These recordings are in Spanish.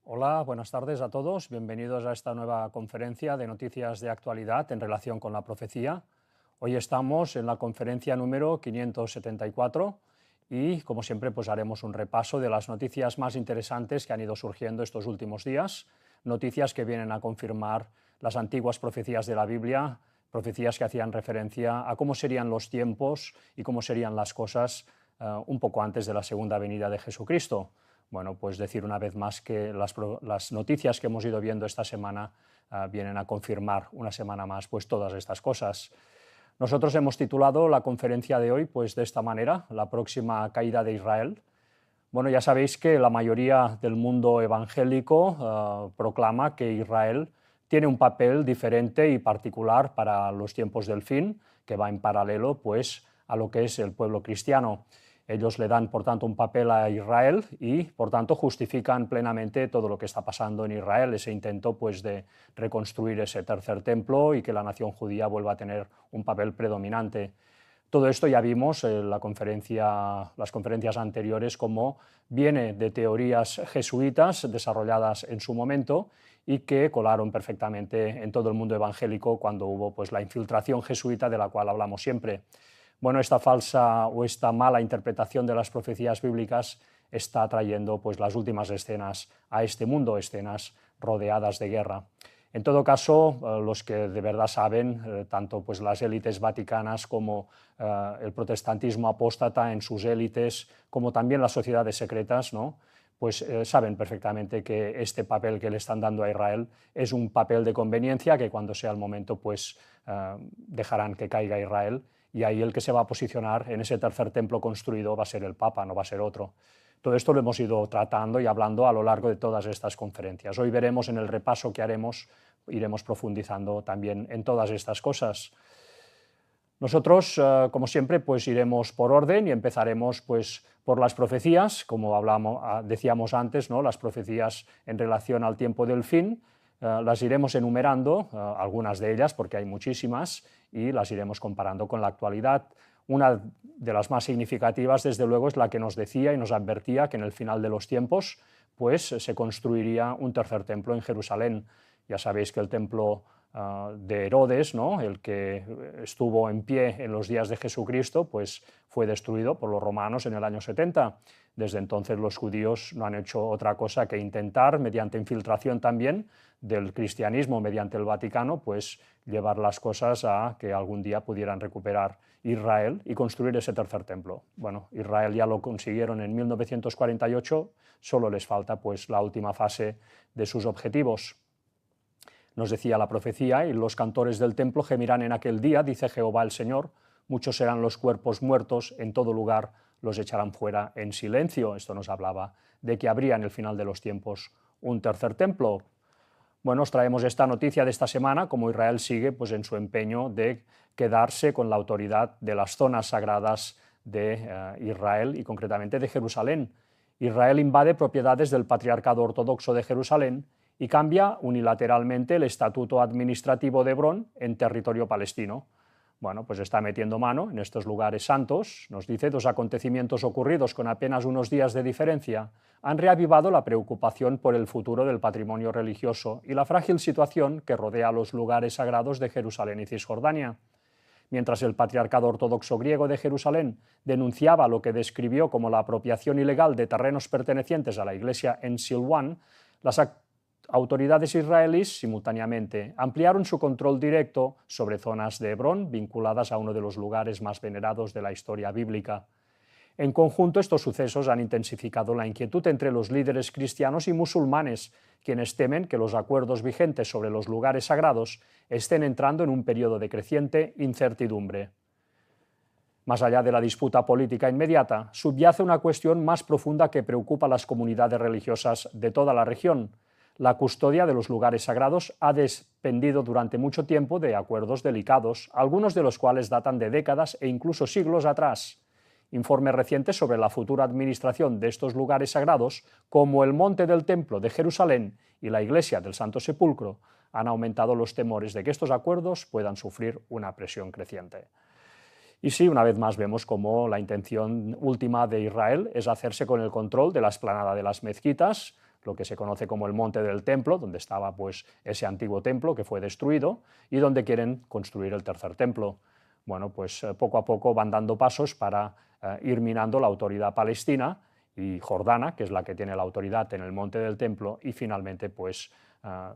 Hola, buenas tardes a todos. Bienvenidos a esta nueva conferencia de noticias de actualidad en relación con la profecía. Hoy estamos en la conferencia número 574 y, como siempre, pues haremos un repaso de las noticias más interesantes que han ido surgiendo estos últimos días, noticias que vienen a confirmar las antiguas profecías de la Biblia, profecías que hacían referencia a cómo serían los tiempos y cómo serían las cosas un poco antes de la segunda venida de Jesucristo. Bueno, pues decir una vez más que las noticias que hemos ido viendo esta semana vienen a confirmar una semana más pues todas estas cosas. Nosotros hemos titulado la conferencia de hoy pues de esta manera, la próxima caída de Israel. Bueno, ya sabéis que la mayoría del mundo evangélico proclama que Israel tiene un papel diferente y particular para los tiempos del fin, que va en paralelo pues a lo que es el pueblo cristiano. Ellos le dan, por tanto, un papel a Israel y, por tanto, justifican plenamente todo lo que está pasando en Israel, ese intento pues, de reconstruir ese tercer templo y que la nación judía vuelva a tener un papel predominante. Todo esto ya vimos en las conferencias anteriores, cómo viene de teorías jesuitas desarrolladas en su momento y que colaron perfectamente en todo el mundo evangélico cuando hubo pues, la infiltración jesuita de la cual hablamos siempre. Bueno, esta falsa o esta mala interpretación de las profecías bíblicas está trayendo pues, las últimas escenas a este mundo, escenas rodeadas de guerra. En todo caso, los que de verdad saben, tanto pues, las élites vaticanas como el protestantismo apóstata en sus élites, como también las sociedades secretas, ¿no? Pues saben perfectamente que este papel que le están dando a Israel es un papel de conveniencia, que cuando sea el momento pues, dejarán que caiga Israel. Y ahí el que se va a posicionar en ese tercer templo construido va a ser el Papa, no va a ser otro. Todo esto lo hemos ido tratando y hablando a lo largo de todas estas conferencias. Hoy veremos en el repaso que haremos, iremos profundizando también en todas estas cosas. Nosotros, como siempre, pues iremos por orden y empezaremos pues, por las profecías, como decíamos antes, ¿no? Las profecías en relación al tiempo del fin. Las iremos enumerando, algunas de ellas, porque hay muchísimas, y las iremos comparando con la actualidad. Una de las más significativas, desde luego, es la que nos decía y nos advertía que en el final de los tiempos pues, se construiría un tercer templo en Jerusalén. Ya sabéis que el templo de Herodes, ¿no? El que estuvo en pie en los días de Jesucristo, pues fue destruido por los romanos en el año 70. Desde entonces los judíos no han hecho otra cosa que intentar, mediante infiltración también del cristianismo, mediante el Vaticano, pues llevar las cosas a que algún día pudieran recuperar Israel y construir ese tercer templo. Bueno, Israel ya lo consiguieron en 1948, solo les falta pues la última fase de sus objetivos. Nos decía la profecía, y los cantores del templo gemirán en aquel día, dice Jehová el Señor, muchos serán los cuerpos muertos, en todo lugar los echarán fuera en silencio. Esto nos hablaba de que habría en el final de los tiempos un tercer templo. Bueno, os traemos esta noticia de esta semana, como Israel sigue pues, en su empeño de quedarse con la autoridad de las zonas sagradas de Israel y concretamente de Jerusalén. Israel invade propiedades del Patriarcado Ortodoxo de Jerusalén y cambia unilateralmente el estatuto administrativo de Hebrón en territorio palestino. Bueno, pues está metiendo mano en estos lugares santos. Nos dice, dos acontecimientos ocurridos con apenas unos días de diferencia han reavivado la preocupación por el futuro del patrimonio religioso y la frágil situación que rodea los lugares sagrados de Jerusalén y Cisjordania. Mientras el Patriarcado Ortodoxo griego de Jerusalén denunciaba lo que describió como la apropiación ilegal de terrenos pertenecientes a la Iglesia en Silwan, las autoridades israelíes simultáneamente ampliaron su control directo sobre zonas de Hebrón vinculadas a uno de los lugares más venerados de la historia bíblica. En conjunto, estos sucesos han intensificado la inquietud entre los líderes cristianos y musulmanes, quienes temen que los acuerdos vigentes sobre los lugares sagrados estén entrando en un periodo de creciente incertidumbre. Más allá de la disputa política inmediata, subyace una cuestión más profunda que preocupa a las comunidades religiosas de toda la región. La custodia de los lugares sagrados ha dependido durante mucho tiempo de acuerdos delicados, algunos de los cuales datan de décadas e incluso siglos atrás. Informes recientes sobre la futura administración de estos lugares sagrados, como el Monte del Templo de Jerusalén y la Iglesia del Santo Sepulcro, han aumentado los temores de que estos acuerdos puedan sufrir una presión creciente. Y sí, una vez más vemos cómo la intención última de Israel es hacerse con el control de la explanada de las mezquitas, lo que se conoce como el Monte del Templo, donde estaba pues ese antiguo templo que fue destruido y donde quieren construir el tercer templo. Bueno, pues poco a poco van dando pasos para ir minando la autoridad palestina y jordana, que es la que tiene la autoridad en el Monte del Templo, y finalmente pues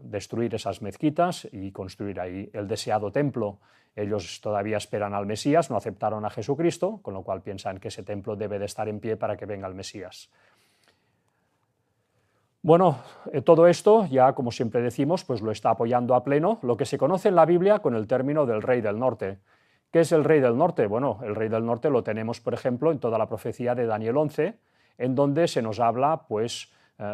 destruir esas mezquitas y construir ahí el deseado templo. Ellos todavía esperan al Mesías, no aceptaron a Jesucristo, con lo cual piensan que ese templo debe de estar en pie para que venga el Mesías. Bueno, todo esto ya, como siempre decimos, pues lo está apoyando a pleno lo que se conoce en la Biblia con el término del Rey del Norte. ¿Qué es el Rey del Norte? Bueno, el Rey del Norte lo tenemos, por ejemplo, en toda la profecía de Daniel 11, en donde se nos habla pues,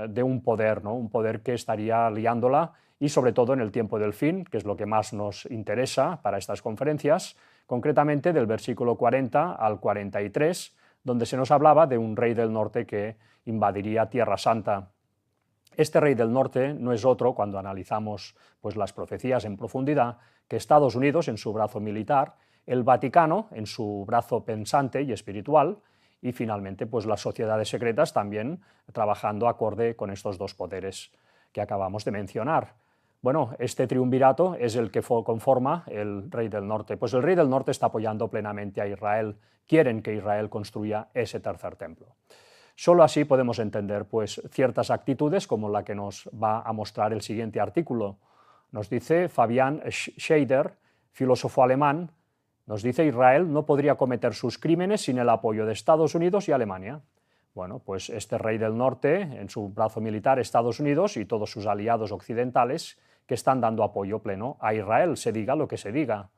de un poder, ¿no? Un poder que estaría liándola, y sobre todo en el tiempo del fin, que es lo que más nos interesa para estas conferencias, concretamente del versículo 40 al 43, donde se nos hablaba de un Rey del Norte que invadiría Tierra Santa. Este Rey del Norte no es otro, cuando analizamos pues, las profecías en profundidad, que Estados Unidos en su brazo militar, el Vaticano en su brazo pensante y espiritual, y finalmente pues, las sociedades secretas también trabajando acorde con estos dos poderes que acabamos de mencionar. Bueno, este triunvirato es el que conforma el Rey del Norte. Pues el Rey del Norte está apoyando plenamente a Israel, quieren que Israel construya ese tercer templo. Solo así podemos entender pues, ciertas actitudes como la que nos va a mostrar el siguiente artículo. Nos dice Fabian Scheider, filósofo alemán, nos dice Israel no podría cometer sus crímenes sin el apoyo de Estados Unidos y Alemania. Bueno, pues este Rey del Norte, en su brazo militar Estados Unidos y todos sus aliados occidentales, que están dando apoyo pleno a Israel, se diga lo que se diga.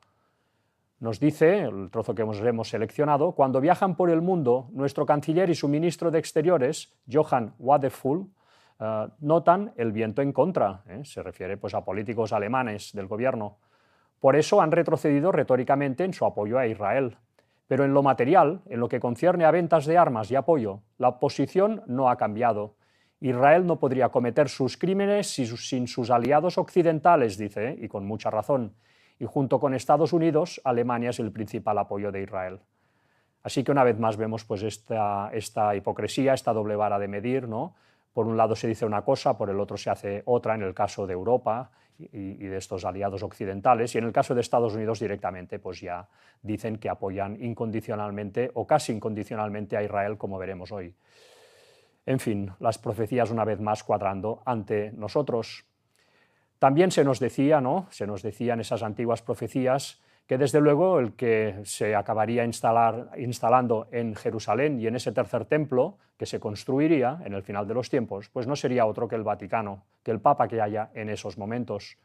Nos dice, el trozo que hemos seleccionado, cuando viajan por el mundo, nuestro canciller y su ministro de Exteriores, Johann Wadefull, notan el viento en contra, se refiere pues, a políticos alemanes del gobierno. Por eso han retrocedido retóricamente en su apoyo a Israel. Pero en lo material, en lo que concierne a ventas de armas y apoyo, la posición no ha cambiado. Israel no podría cometer sus crímenes sin sus aliados occidentales, dice, y con mucha razón. Y junto con Estados Unidos, Alemania es el principal apoyo de Israel. Así que una vez más vemos pues, esta hipocresía, esta doble vara de medir, ¿no? Por un lado se dice una cosa, por el otro se hace otra, en el caso de Europa y de estos aliados occidentales, y en el caso de Estados Unidos directamente pues ya dicen que apoyan incondicionalmente o casi incondicionalmente a Israel, como veremos hoy. En fin, las profecías una vez más cuadrando ante nosotros. También se nos decía, ¿no? Se nos decían esas antiguas profecías que desde luego el que se acabaría instalando en Jerusalén y en ese tercer templo que se construiría en el final de los tiempos, pues no sería otro que el Vaticano, que el Papa que haya en esos momentos.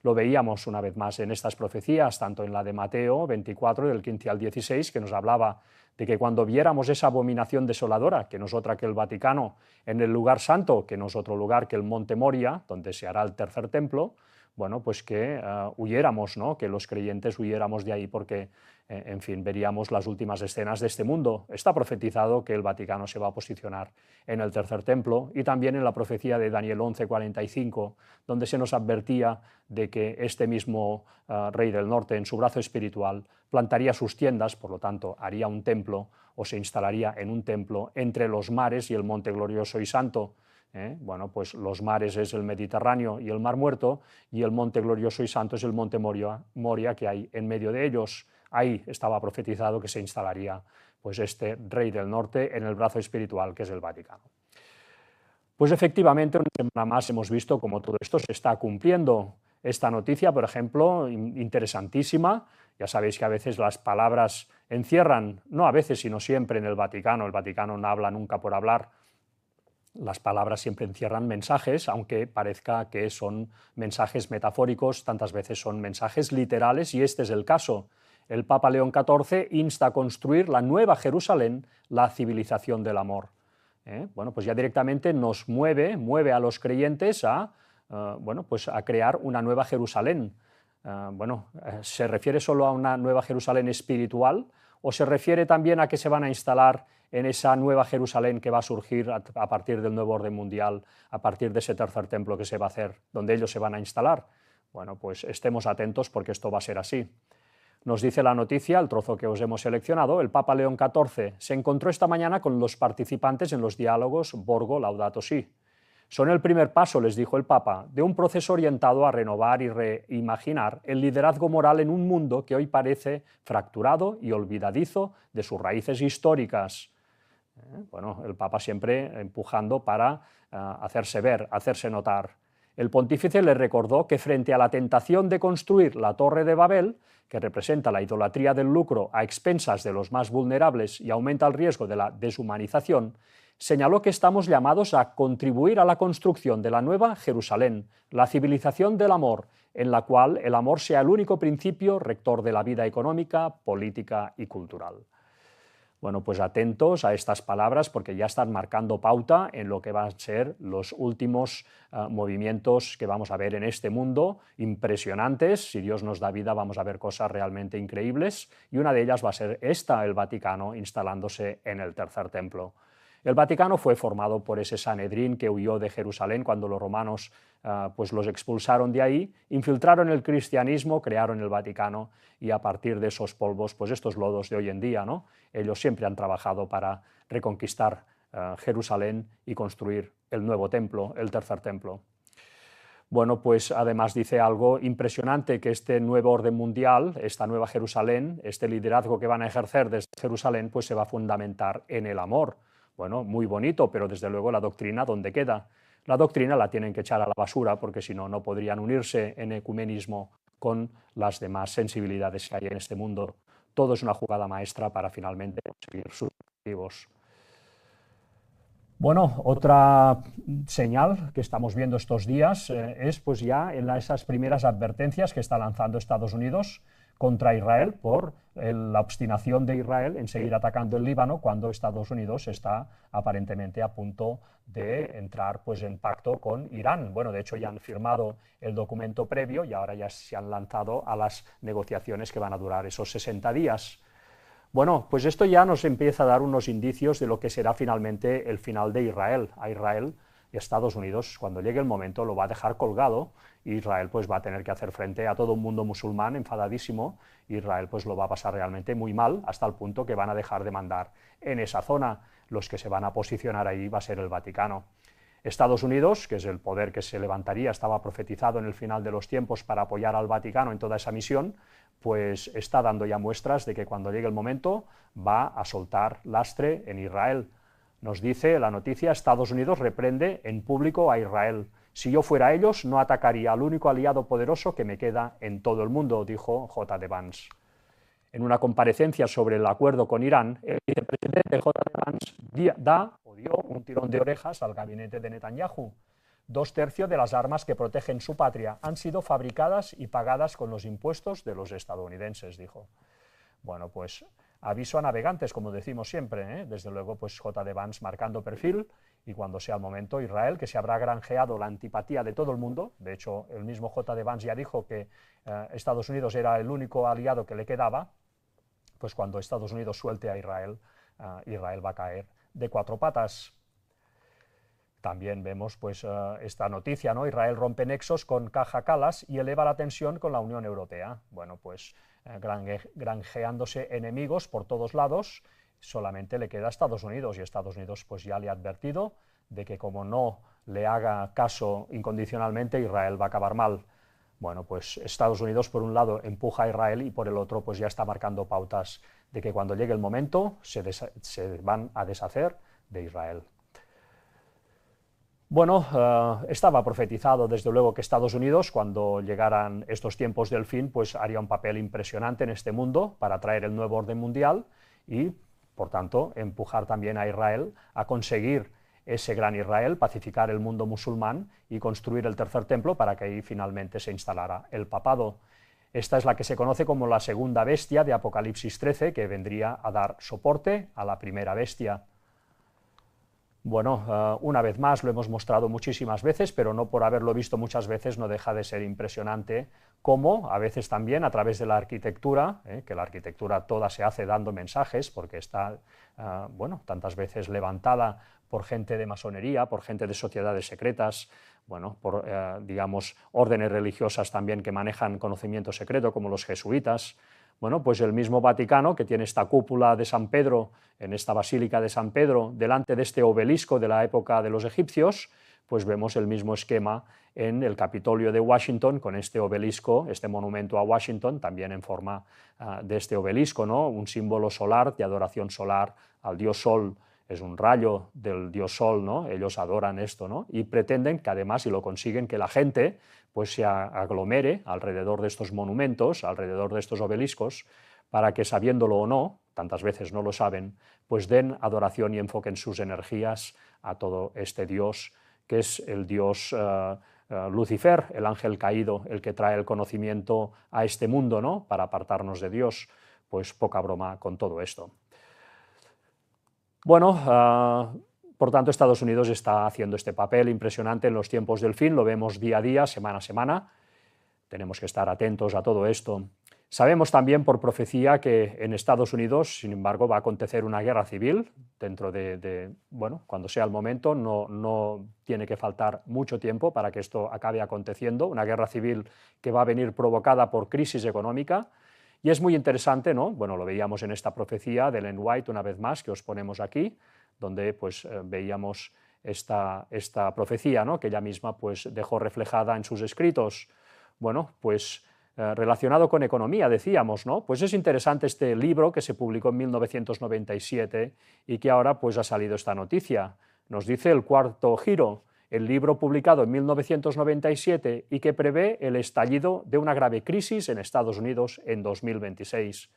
Lo veíamos una vez más en estas profecías, tanto en la de Mateo 24, del 15 al 16, que nos hablaba de que cuando viéramos esa abominación desoladora, que no es otra que el Vaticano, en el lugar santo, que no es otro lugar que el Monte Moria, donde se hará el tercer templo, bueno, pues que huyéramos, ¿no? Que los creyentes huyéramos de ahí porque, en fin, veríamos las últimas escenas de este mundo. Está profetizado que el Vaticano se va a posicionar en el tercer templo y también en la profecía de Daniel 11:45, donde se nos advertía de que este mismo Rey del Norte, en su brazo espiritual, plantaría sus tiendas, por lo tanto, haría un templo o se instalaría en un templo entre los mares y el monte glorioso y santo. Bueno, pues los mares es el Mediterráneo y el Mar Muerto, y el monte glorioso y santo es el monte Moria que hay en medio de ellos. Ahí estaba profetizado que se instalaría pues, este Rey del Norte en el brazo espiritual que es el Vaticano. Pues efectivamente, una semana más hemos visto cómo todo esto se está cumpliendo. Esta noticia, por ejemplo, interesantísima. Ya sabéis que a veces las palabras encierran, no a veces, sino siempre en el Vaticano no habla nunca por hablar, las palabras siempre encierran mensajes, aunque parezca que son mensajes metafóricos, tantas veces son mensajes literales, y este es el caso. El Papa León XIV insta a construir la nueva Jerusalén, la civilización del amor. Bueno, pues ya directamente nos mueve a los creyentes bueno, pues a crear una nueva Jerusalén. ¿Se refiere solo a una nueva Jerusalén espiritual o se refiere también a que se van a instalar en esa nueva Jerusalén que va a surgir a partir del nuevo orden mundial, a partir de ese tercer templo que se va a hacer, donde ellos se van a instalar? Bueno, pues estemos atentos porque esto va a ser así. Nos dice la noticia, el trozo que os hemos seleccionado, el Papa León XIV se encontró esta mañana con los participantes en los diálogos Borgo Laudato Si. Son el primer paso, les dijo el Papa, de un proceso orientado a renovar y reimaginar el liderazgo moral en un mundo que hoy parece fracturado y olvidadizo de sus raíces históricas. Bueno, el Papa siempre empujando para hacerse ver, hacerse notar. El pontífice le recordó que frente a la tentación de construir la Torre de Babel, que representa la idolatría del lucro a expensas de los más vulnerables y aumenta el riesgo de la deshumanización, señaló que estamos llamados a contribuir a la construcción de la nueva Jerusalén, la civilización del amor, en la cual el amor sea el único principio rector de la vida económica, política y cultural. Bueno, pues atentos a estas palabras porque ya están marcando pauta en lo que van a ser los últimos movimientos que vamos a ver en este mundo, impresionantes. Si Dios nos da vida vamos a ver cosas realmente increíbles y una de ellas va a ser esta, el Vaticano instalándose en el tercer templo. El Vaticano fue formado por ese Sanedrín que huyó de Jerusalén cuando los romanos pues los expulsaron de ahí, infiltraron el cristianismo, crearon el Vaticano y a partir de esos polvos, pues estos lodos de hoy en día, ¿no? Ellos siempre han trabajado para reconquistar Jerusalén y construir el nuevo templo, el tercer templo. Bueno, pues además dice algo impresionante, que este nuevo orden mundial, esta nueva Jerusalén, este liderazgo que van a ejercer desde Jerusalén, pues se va a fundamentar en el amor. Bueno, muy bonito, pero desde luego la doctrina, ¿dónde queda? La doctrina la tienen que echar a la basura porque si no, no podrían unirse en ecumenismo con las demás sensibilidades que hay en este mundo. Todo es una jugada maestra para finalmente conseguir sus objetivos. Bueno, otra señal que estamos viendo estos días es pues ya en esas primeras advertencias que está lanzando Estados Unidos contra Israel por la obstinación de Israel en seguir atacando el Líbano cuando Estados Unidos está aparentemente a punto de entrar pues en pacto con Irán. Bueno, de hecho ya han firmado el documento previo y ahora ya se han lanzado a las negociaciones que van a durar esos 60 días. Bueno, pues esto ya nos empieza a dar unos indicios de lo que será finalmente el final de Israel. A Israel y Estados Unidos, cuando llegue el momento, lo va a dejar colgado. Israel pues va a tener que hacer frente a todo un mundo musulmán enfadadísimo. Israel pues lo va a pasar realmente muy mal, hasta el punto que van a dejar de mandar en esa zona. Los que se van a posicionar ahí va a ser el Vaticano. Estados Unidos, que es el poder que se levantaría, estaba profetizado en el final de los tiempos para apoyar al Vaticano en toda esa misión, pues está dando ya muestras de que cuando llegue el momento va a soltar lastre en Israel. Nos dice la noticia, Estados Unidos reprende en público a Israel. Si yo fuera ellos, no atacaría al único aliado poderoso que me queda en todo el mundo, dijo J.D. Vance. En una comparecencia sobre el acuerdo con Irán, el vicepresidente J.D. Vance dio un tirón de orejas al gabinete de Netanyahu. 2/3 de las armas que protegen su patria han sido fabricadas y pagadas con los impuestos de los estadounidenses, dijo. Bueno, pues aviso a navegantes, como decimos siempre, ¿eh? Desde luego, pues J.D. Vance marcando perfil, y cuando sea el momento, Israel, que se habrá granjeado la antipatía de todo el mundo. De hecho, el mismo J.D. Vance ya dijo que Estados Unidos era el único aliado que le quedaba. Pues cuando Estados Unidos suelte a Israel, Israel va a caer de 4 patas. También vemos pues, esta noticia, ¿no? Israel rompe nexos con Kaja Kallas y eleva la tensión con la Unión Europea. Bueno, pues granjeándose enemigos por todos lados, solamente le queda a Estados Unidos, y Estados Unidos pues, ya le ha advertido de que como no le haga caso incondicionalmente, Israel va a acabar mal. Bueno, pues Estados Unidos por un lado empuja a Israel y por el otro pues ya está marcando pautas de que cuando llegue el momento se van a deshacer de Israel. Bueno, estaba profetizado desde luego que Estados Unidos, cuando llegaran estos tiempos del fin, pues haría un papel impresionante en este mundo para traer el nuevo orden mundial y, por tanto, empujar también a Israel a conseguir ese gran Israel, pacificar el mundo musulmán y construir el tercer templo para que ahí finalmente se instalara el papado. Esta es la que se conoce como la segunda bestia de Apocalipsis 13, que vendría a dar soporte a la primera bestia. Bueno, una vez más lo hemos mostrado muchísimas veces, pero no por haberlo visto muchas veces no deja de ser impresionante cómo a veces también a través de la arquitectura, que la arquitectura toda se hace dando mensajes porque está, bueno, tantas veces levantada por gente de masonería, por gente de sociedades secretas, bueno, por, digamos, órdenes religiosas también que manejan conocimiento secreto, como los jesuitas. Bueno, pues el mismo Vaticano, que tiene esta cúpula de San Pedro, en esta basílica de San Pedro, delante de este obelisco de la época de los egipcios, pues vemos el mismo esquema en el Capitolio de Washington, con este obelisco, este monumento a Washington, también en forma de este obelisco, ¿no? Un símbolo solar, de adoración solar al dios Sol, es un rayo del dios Sol, ¿no? Ellos adoran esto, ¿no? Y pretenden que además, si lo consiguen, que la gente pues se aglomere alrededor de estos monumentos, alrededor de estos obeliscos, para que, sabiéndolo o no, tantas veces no lo saben, pues den adoración y enfoquen sus energías a todo este dios, que es el dios Lucifer, el ángel caído, el que trae el conocimiento a este mundo, ¿no? Para apartarnos de Dios. Pues poca broma con todo esto. Bueno, por tanto, Estados Unidos está haciendo este papel impresionante en los tiempos del fin, lo vemos día a día, semana a semana, tenemos que estar atentos a todo esto. Sabemos también por profecía que en Estados Unidos, sin embargo, va a acontecer una guerra civil dentro bueno, cuando sea el momento, no tiene que faltar mucho tiempo para que esto acabe aconteciendo, una guerra civil que va a venir provocada por crisis económica. Y es muy interesante, ¿no? Bueno, lo veíamos en esta profecía de Ellen White una vez más, que os ponemos aquí, donde pues veíamos esta profecía, ¿no? Que ella misma pues dejó reflejada en sus escritos. Bueno, pues relacionado con economía, decíamos, ¿no? Pues es interesante este libro que se publicó en 1997 y que ahora pues ha salido esta noticia. Nos dice El Cuarto Giro, el libro publicado en 1997 y que prevé el estallido de una grave crisis en Estados Unidos en 2026.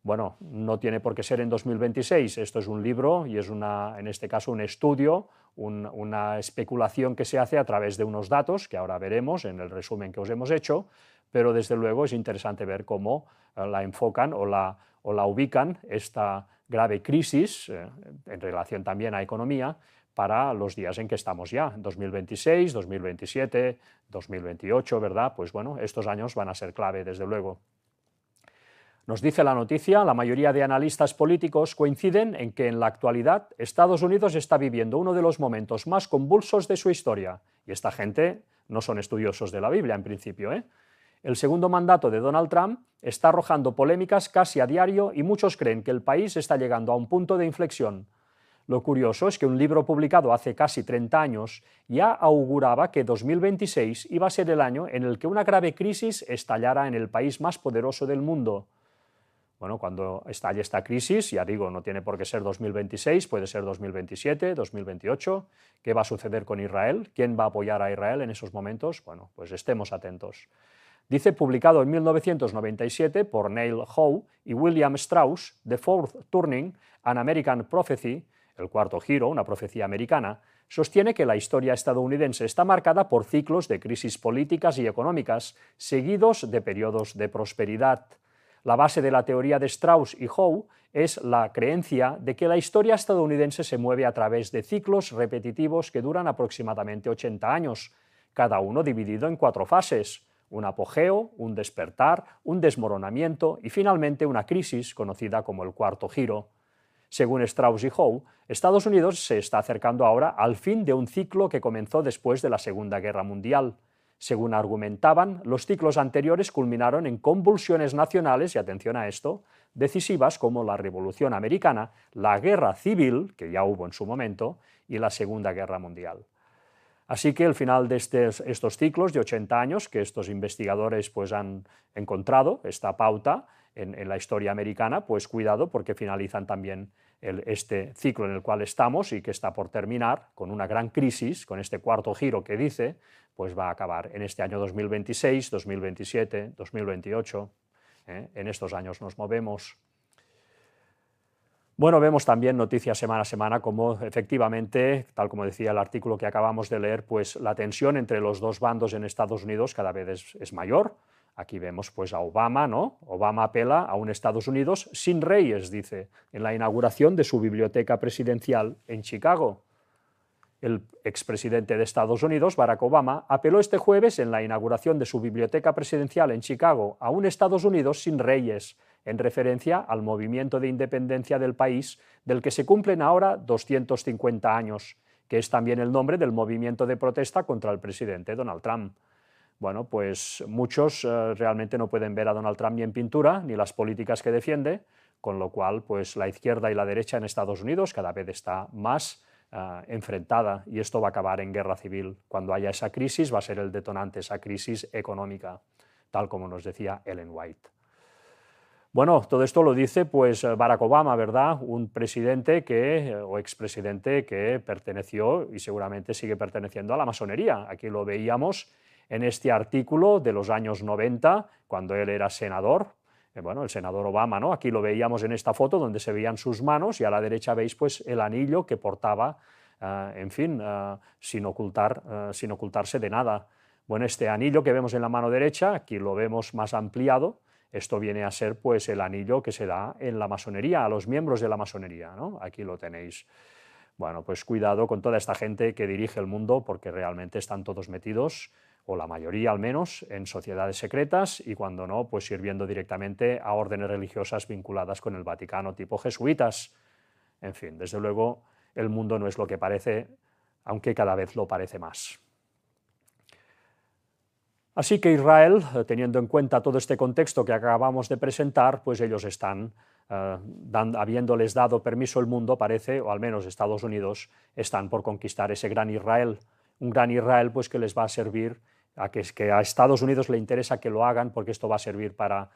Bueno, no tiene por qué ser en 2026, esto es un libro y es en este caso un estudio, una especulación que se hace a través de unos datos que ahora veremos en el resumen que os hemos hecho, pero desde luego es interesante ver cómo la enfocan o la ubican esta grave crisis en relación también a economía para los días en que estamos ya, 2026, 2027, 2028, ¿verdad? Pues bueno, estos años van a ser clave, desde luego. Nos dice la noticia, la mayoría de analistas políticos coinciden en que en la actualidad Estados Unidos está viviendo uno de los momentos más convulsos de su historia. Y esta gente no son estudiosos de la Biblia, en principio, ¿eh? El segundo mandato de Donald Trump está arrojando polémicas casi a diario y muchos creen que el país está llegando a un punto de inflexión. Lo curioso es que un libro publicado hace casi 30 años ya auguraba que 2026 iba a ser el año en el que una grave crisis estallara en el país más poderoso del mundo. Bueno, cuando estalle esta crisis, ya digo, no tiene por qué ser 2026, puede ser 2027, 2028. ¿Qué va a suceder con Israel? ¿Quién va a apoyar a Israel en esos momentos? Bueno, pues estemos atentos. Dice, publicado en 1997 por Neil Howe y William Strauss, The Fourth Turning, An American Prophecy, el cuarto giro, una profecía americana, sostiene que la historia estadounidense está marcada por ciclos de crisis políticas y económicas, seguidos de periodos de prosperidad. La base de la teoría de Strauss y Howe es la creencia de que la historia estadounidense se mueve a través de ciclos repetitivos que duran aproximadamente 80 años, cada uno dividido en 4 fases: un apogeo, un despertar, un desmoronamiento y finalmente una crisis conocida como el cuarto giro. Según Strauss y Howe, Estados Unidos se está acercando ahora al fin de un ciclo que comenzó después de la Segunda Guerra Mundial. Según argumentaban, los ciclos anteriores culminaron en convulsiones nacionales, y atención a esto, decisivas como la Revolución Americana, la Guerra Civil, que ya hubo en su momento, y la Segunda Guerra Mundial. Así que el final de estos ciclos de 80 años, que estos investigadores pues, han encontrado esta pauta en la historia americana, pues cuidado porque finalizan también este ciclo en el cual estamos y que está por terminar con una gran crisis, con este cuarto giro que dice, pues va a acabar en este año 2026, 2027, 2028. En estos años nos movemos. Bueno, vemos también noticias semana a semana como efectivamente, tal como decía el artículo que acabamos de leer, pues la tensión entre los dos bandos en Estados Unidos cada vez es mayor. Aquí vemos pues a Obama, ¿no? Obama apela a un Estados Unidos sin reyes, dice, en la inauguración de su biblioteca presidencial en Chicago. El expresidente de Estados Unidos, Barack Obama, apeló este jueves en la inauguración de su biblioteca presidencial en Chicago a un Estados Unidos sin reyes, en referencia al movimiento de independencia del país del que se cumplen ahora 250 años, que es también el nombre del movimiento de protesta contra el presidente Donald Trump. Bueno, pues muchos realmente no pueden ver a Donald Trump ni en pintura, ni las políticas que defiende, con lo cual pues la izquierda y la derecha en Estados Unidos cada vez está más enfrentada, y esto va a acabar en guerra civil. Cuando haya esa crisis va a ser el detonante, esa crisis económica, tal como nos decía Ellen White. Bueno, todo esto lo dice pues Barack Obama, ¿verdad? Un presidente o expresidente que perteneció y seguramente sigue perteneciendo a la masonería. Aquí lo veíamos en este artículo de los años 90, cuando él era senador. Bueno, el senador Obama, ¿no? Aquí lo veíamos en esta foto donde se veían sus manos, y a la derecha veis pues el anillo que portaba, en fin, sin ocultarse de nada. Bueno, este anillo que vemos en la mano derecha, aquí lo vemos más ampliado. Esto viene a ser pues el anillo que se da en la masonería, a los miembros de la masonería, ¿no? Aquí lo tenéis. Bueno, pues cuidado con toda esta gente que dirige el mundo, porque realmente están todos metidos, o la mayoría al menos, en sociedades secretas, y cuando no, pues sirviendo directamente a órdenes religiosas vinculadas con el Vaticano, tipo jesuitas. En fin, desde luego, el mundo no es lo que parece, aunque cada vez lo parece más. Así que Israel, teniendo en cuenta todo este contexto que acabamos de presentar, pues ellos están, habiéndoles dado permiso el mundo, parece, o al menos Estados Unidos, están por conquistar ese gran Israel. Un gran Israel pues que les va a servir, que a Estados Unidos le interesa que lo hagan, porque esto va a servir para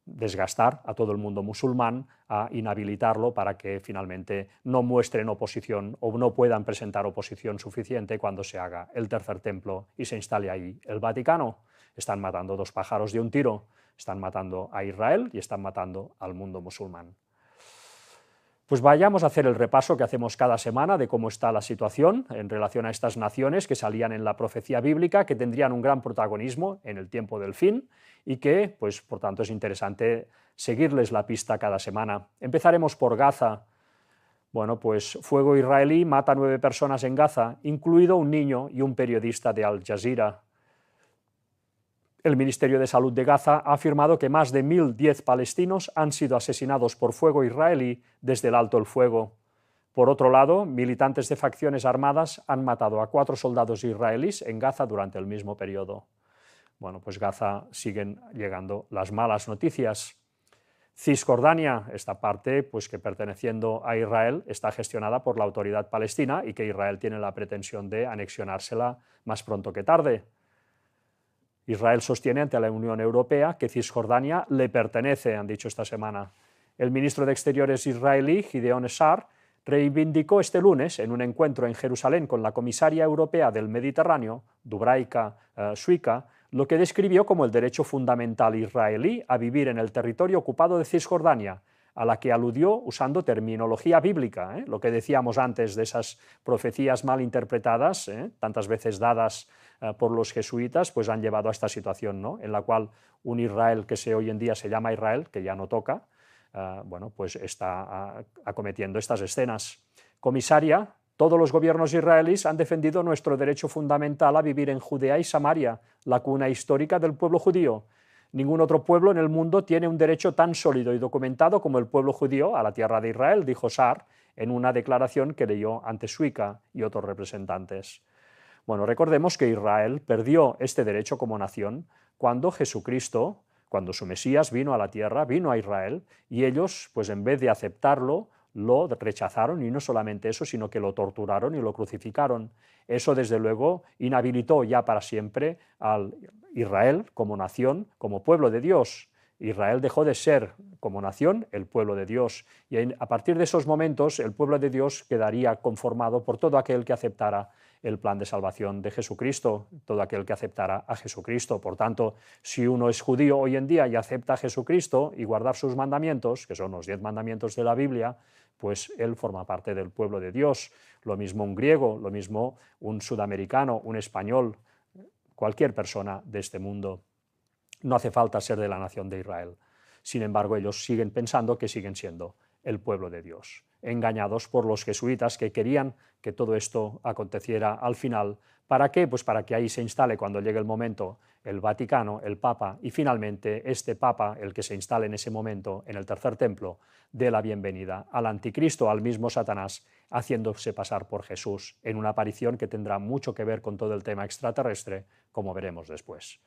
desgastar a todo el mundo musulmán, a inhabilitarlo para que finalmente no muestren oposición o no puedan presentar oposición suficiente cuando se haga el tercer templo y se instale ahí el Vaticano. Están matando dos pájaros de un tiro, están matando a Israel y están matando al mundo musulmán. Pues vayamos a hacer el repaso que hacemos cada semana de cómo está la situación en relación a estas naciones que salían en la profecía bíblica, que tendrían un gran protagonismo en el tiempo del fin y que, pues, por tanto, es interesante seguirles la pista cada semana. Empezaremos por Gaza. Bueno, pues fuego israelí mata a 9 personas en Gaza, incluido un niño y un periodista de Al Jazeera. El Ministerio de Salud de Gaza ha afirmado que más de 1.010 palestinos han sido asesinados por fuego israelí desde el alto el fuego. Por otro lado, militantes de facciones armadas han matado a 4 soldados israelíes en Gaza durante el mismo periodo. Bueno, pues Gaza siguen llegando las malas noticias. Cisjordania, esta parte pues que perteneciendo a Israel está gestionada por la autoridad palestina y que Israel tiene la pretensión de anexionársela más pronto que tarde. Israel sostiene ante la Unión Europea que Cisjordania le pertenece, han dicho esta semana. El ministro de Exteriores israelí, Gideon Sa'ar, reivindicó este lunes, en un encuentro en Jerusalén con la comisaria europea del Mediterráneo, Dubravka Šuica, lo que describió como el derecho fundamental israelí a vivir en el territorio ocupado de Cisjordania, a la que aludió usando terminología bíblica, lo que decíamos antes de esas profecías mal interpretadas, tantas veces dadas por los jesuitas, pues han llevado a esta situación, ¿no? En la cual un Israel que hoy en día se llama Israel, que ya no toca, bueno, pues está acometiendo estas escenas. Comisaria, todos los gobiernos israelíes han defendido nuestro derecho fundamental a vivir en Judea y Samaria, la cuna histórica del pueblo judío. Ningún otro pueblo en el mundo tiene un derecho tan sólido y documentado como el pueblo judío a la tierra de Israel, dijo Sa'ar en una declaración que leyó ante Šuica y otros representantes. Bueno, recordemos que Israel perdió este derecho como nación cuando Jesucristo, cuando su Mesías vino a la tierra, vino a Israel, y ellos, pues en vez de aceptarlo, lo rechazaron, y no solamente eso, sino que lo torturaron y lo crucificaron. Eso, desde luego, inhabilitó ya para siempre a Israel como nación, como pueblo de Dios. Israel dejó de ser, como nación, el pueblo de Dios, y a partir de esos momentos el pueblo de Dios quedaría conformado por todo aquel que aceptara el plan de salvación de Jesucristo, todo aquel que aceptara a Jesucristo. Por tanto, si uno es judío hoy en día y acepta a Jesucristo y guardar sus mandamientos, que son los 10 mandamientos de la Biblia, pues él forma parte del pueblo de Dios. Lo mismo un griego, lo mismo un sudamericano, un español, cualquier persona de este mundo. No hace falta ser de la nación de Israel. Sin embargo, ellos siguen pensando que siguen siendo el pueblo de Dios, engañados por los jesuitas que querían que todo esto aconteciera al final. ¿Para qué? Pues para que ahí se instale, cuando llegue el momento, el Vaticano, el Papa, y finalmente este Papa, el que se instale en ese momento en el tercer templo, dé la bienvenida al anticristo, al mismo Satanás, haciéndose pasar por Jesús, en una aparición que tendrá mucho que ver con todo el tema extraterrestre, como veremos después.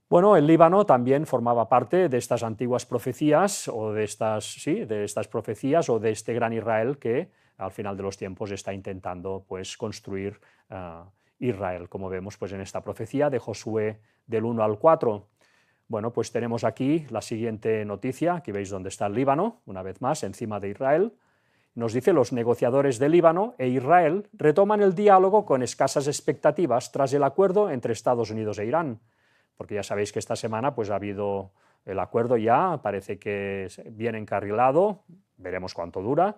Bueno, el Líbano también formaba parte de estas antiguas profecías, o de estas profecías, o de este gran Israel que al final de los tiempos está intentando pues, construir Israel, como vemos pues, en esta profecía de Josué del 1 al 4. Bueno, pues tenemos aquí la siguiente noticia, aquí veis dónde está el Líbano, una vez más, encima de Israel. Nos dice: los negociadores de Líbano e Israel retoman el diálogo con escasas expectativas tras el acuerdo entre Estados Unidos e Irán. Porque ya sabéis que esta semana pues, ha habido el acuerdo ya, parece que bien encarrilado, veremos cuánto dura,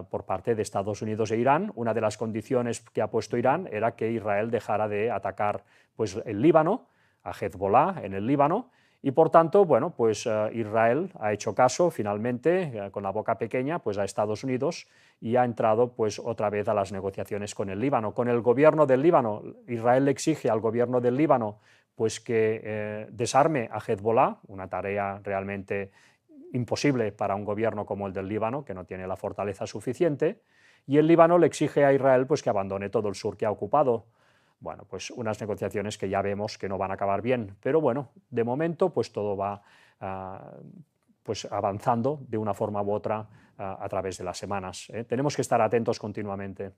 por parte de Estados Unidos e Irán. Una de las condiciones que ha puesto Irán era que Israel dejara de atacar pues, el Líbano, a Hezbollah en el Líbano, y por tanto, bueno, pues Israel ha hecho caso finalmente, con la boca pequeña, pues a Estados Unidos, y ha entrado pues otra vez a las negociaciones con el Líbano. Con el gobierno del Líbano, Israel le exige al gobierno del Líbano pues que desarme a Hezbollah, una tarea realmente imposible para un gobierno como el del Líbano, que no tiene la fortaleza suficiente, y el Líbano le exige a Israel pues que abandone todo el sur que ha ocupado. Bueno, pues unas negociaciones que ya vemos que no van a acabar bien, pero bueno, de momento pues todo va pues avanzando de una forma u otra a través de las semanas. Tenemos que estar atentos continuamente.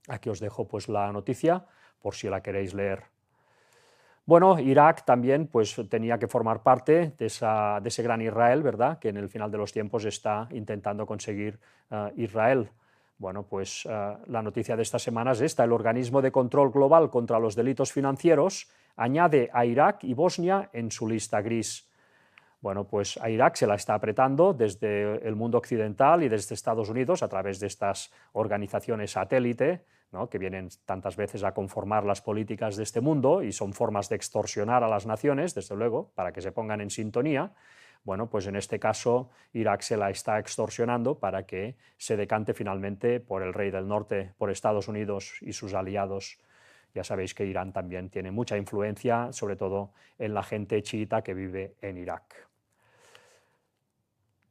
Aquí os dejo pues la noticia por si la queréis leer. Bueno, Irak también pues, tenía que formar parte de ese gran Israel, ¿verdad?, que en el final de los tiempos está intentando conseguir Israel. Bueno, pues la noticia de esta semana es esta: el Organismo de Control Global contra los Delitos Financieros añade a Irak y Bosnia en su lista gris. Bueno, pues a Irak se la está apretando desde el mundo occidental y desde Estados Unidos a través de estas organizaciones satélite, ¿no?, que vienen tantas veces a conformar las políticas de este mundo y son formas de extorsionar a las naciones, desde luego, para que se pongan en sintonía. Bueno, pues en este caso Irak se la está extorsionando para que se decante finalmente por el rey del norte, por Estados Unidos y sus aliados. Ya sabéis que Irán también tiene mucha influencia, sobre todo en la gente chiita que vive en Irak.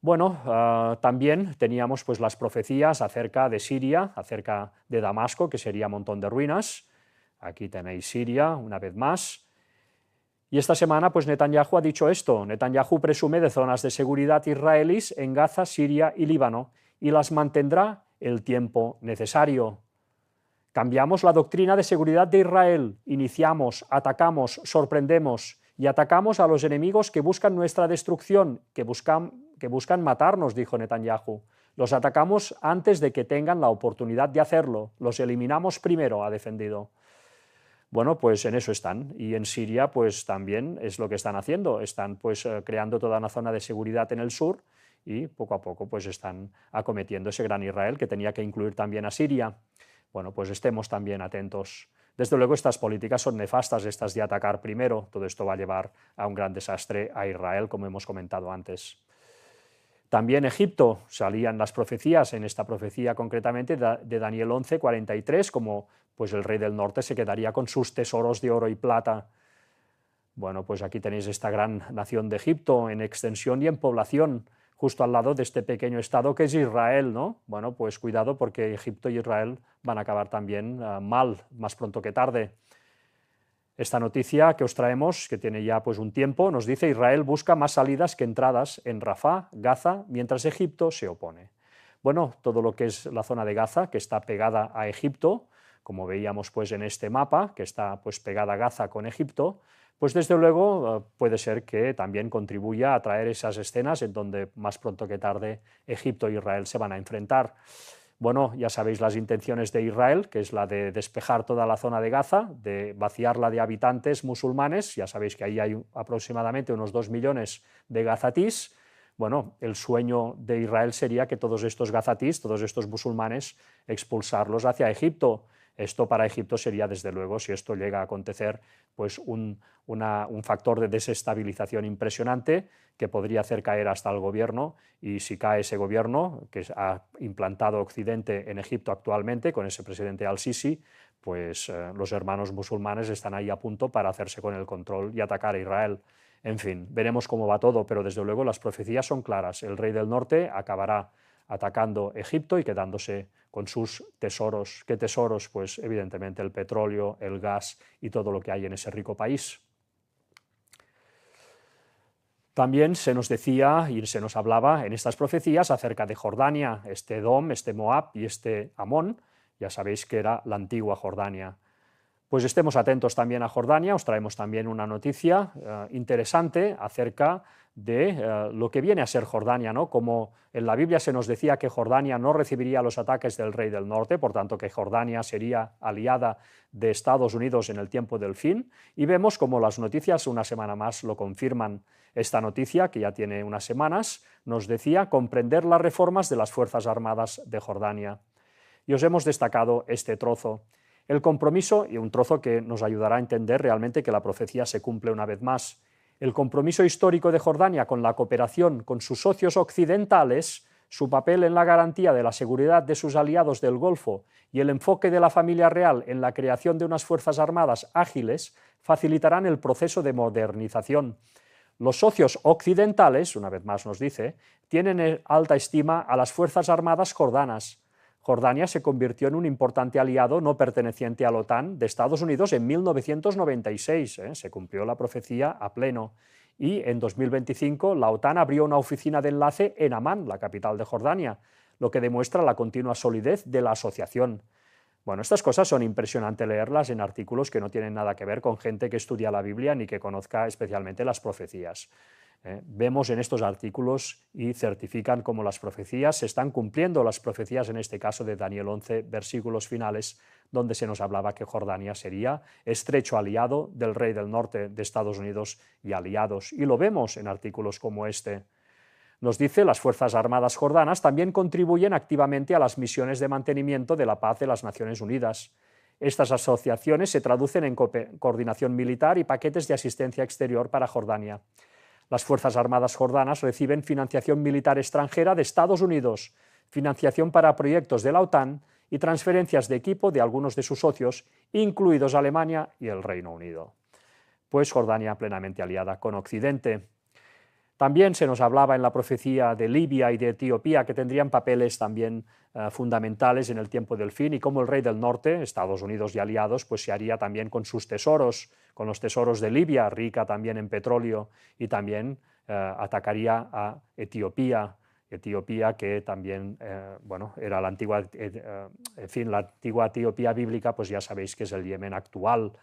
Bueno, también teníamos pues, las profecías acerca de Siria, acerca de Damasco, que sería un montón de ruinas. Aquí tenéis Siria, una vez más. Y esta semana pues, Netanyahu ha dicho esto. Netanyahu presume de zonas de seguridad israelíes en Gaza, Siria y Líbano, y las mantendrá el tiempo necesario. Cambiamos la doctrina de seguridad de Israel, iniciamos, atacamos, sorprendemos y atacamos a los enemigos que buscan nuestra destrucción, que buscan matarnos, dijo Netanyahu. Los atacamos antes de que tengan la oportunidad de hacerlo, los eliminamos primero, ha defendido. Bueno, pues en eso están, y en Siria pues también es lo que están haciendo, están pues creando toda una zona de seguridad en el sur y poco a poco pues están acometiendo ese gran Israel que tenía que incluir también a Siria. Bueno, pues estemos también atentos. Desde luego estas políticas son nefastas, estas de atacar primero. Todo esto va a llevar a un gran desastre a Israel, como hemos comentado antes. También Egipto, salían las profecías, en esta profecía concretamente de Daniel 11, 43, como pues el rey del norte se quedaría con sus tesoros de oro y plata. Bueno, pues aquí tenéis esta gran nación de Egipto en extensión y en población, justo al lado de este pequeño estado que es Israel, ¿no? Bueno, pues cuidado porque Egipto y Israel van a acabar también mal, más pronto que tarde. Esta noticia que os traemos, que tiene ya pues un tiempo, nos dice: Israel busca más salidas que entradas en Rafah, Gaza, mientras Egipto se opone. Bueno, todo lo que es la zona de Gaza, que está pegada a Egipto, como veíamos pues en este mapa, que está pues pegada a Gaza con Egipto, pues desde luego puede ser que también contribuya a traer esas escenas en donde más pronto que tarde Egipto e Israel se van a enfrentar. Bueno, ya sabéis las intenciones de Israel, que es la de despejar toda la zona de Gaza, de vaciarla de habitantes musulmanes. Ya sabéis que ahí hay aproximadamente unos 2 millones de gazatís. Bueno, el sueño de Israel sería que todos estos gazatís, todos estos musulmanes, expulsarlos hacia Egipto. Esto para Egipto sería, desde luego, si esto llega a acontecer, pues un factor de desestabilización impresionante que podría hacer caer hasta el gobierno, y si cae ese gobierno que ha implantado Occidente en Egipto actualmente, con ese presidente al-Sisi, pues los hermanos musulmanes están ahí a punto para hacerse con el control y atacar a Israel. En fin, veremos cómo va todo, pero desde luego las profecías son claras. El rey del norte acabará atacando Egipto y quedándose con sus tesoros. ¿Qué tesoros? Pues evidentemente el petróleo, el gas y todo lo que hay en ese rico país. También se nos decía y se nos hablaba en estas profecías acerca de Jordania, este Edom, este Moab y este Amón. Ya sabéis que era la antigua Jordania. Pues estemos atentos también a Jordania, os traemos también una noticia interesante acerca de lo que viene a ser Jordania, ¿no? Como en la Biblia se nos decía que Jordania no recibiría los ataques del rey del norte, por tanto que Jordania sería aliada de Estados Unidos en el tiempo del fin, y vemos como las noticias una semana más lo confirman. Esta noticia, que ya tiene unas semanas, nos decía comprender las reformas de las Fuerzas Armadas de Jordania. Y os hemos destacado este trozo. El compromiso, y un trozo que nos ayudará a entender realmente que la profecía se cumple una vez más. El compromiso histórico de Jordania con la cooperación con sus socios occidentales, su papel en la garantía de la seguridad de sus aliados del Golfo y el enfoque de la familia real en la creación de unas fuerzas armadas ágiles facilitarán el proceso de modernización. Los socios occidentales, una vez más nos dice, tienen en alta estima a las fuerzas armadas jordanas. Jordania se convirtió en un importante aliado no perteneciente a la OTAN de Estados Unidos en 1996, se cumplió la profecía a pleno, y en 2025 la OTAN abrió una oficina de enlace en Amán, la capital de Jordania, lo que demuestra la continua solidez de la asociación. Bueno, estas cosas son impresionantes leerlas en artículos que no tienen nada que ver con gente que estudia la Biblia ni que conozca especialmente las profecías. Vemos en estos artículos y certifican cómo las profecías se están cumpliendo, las profecías en este caso de Daniel 11, versículos finales, donde se nos hablaba que Jordania sería estrecho aliado del rey del norte de Estados Unidos y aliados. Y lo vemos en artículos como este. Nos dice, las Fuerzas Armadas jordanas también contribuyen activamente a las misiones de mantenimiento de la paz de las Naciones Unidas. Estas asociaciones se traducen en coordinación militar y paquetes de asistencia exterior para Jordania. Las Fuerzas Armadas jordanas reciben financiación militar extranjera de Estados Unidos, financiación para proyectos de la OTAN y transferencias de equipo de algunos de sus socios, incluidos Alemania y el Reino Unido. Pues Jordania plenamente aliada con Occidente. También se nos hablaba en la profecía de Libia y de Etiopía, que tendrían papeles también fundamentales en el tiempo del fin, y cómo el rey del norte, Estados Unidos y aliados, pues se haría también con sus tesoros, con los tesoros de Libia, rica también en petróleo, y también atacaría a Etiopía, que también bueno, era la antigua, en fin, la antigua Etiopía bíblica, pues ya sabéis que es el Yemen actual.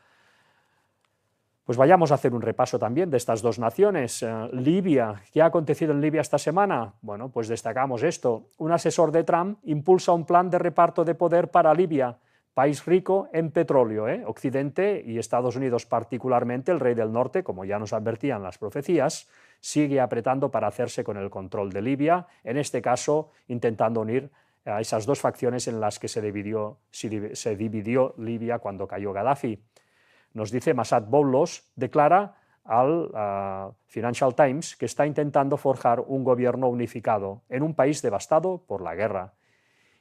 Pues vayamos a hacer un repaso también de estas dos naciones. Libia, ¿qué ha acontecido en Libia esta semana? Bueno, pues destacamos esto. Un asesor de Trump impulsa un plan de reparto de poder para Libia, país rico en petróleo. Occidente y Estados Unidos particularmente, el rey del norte, como ya nos advertían las profecías, sigue apretando para hacerse con el control de Libia, en este caso intentando unir a esas dos facciones en las que se dividió Libia cuando cayó Gaddafi. Nos dice Massad Boulos, declara al Financial Times que está intentando forjar un gobierno unificado en un país devastado por la guerra.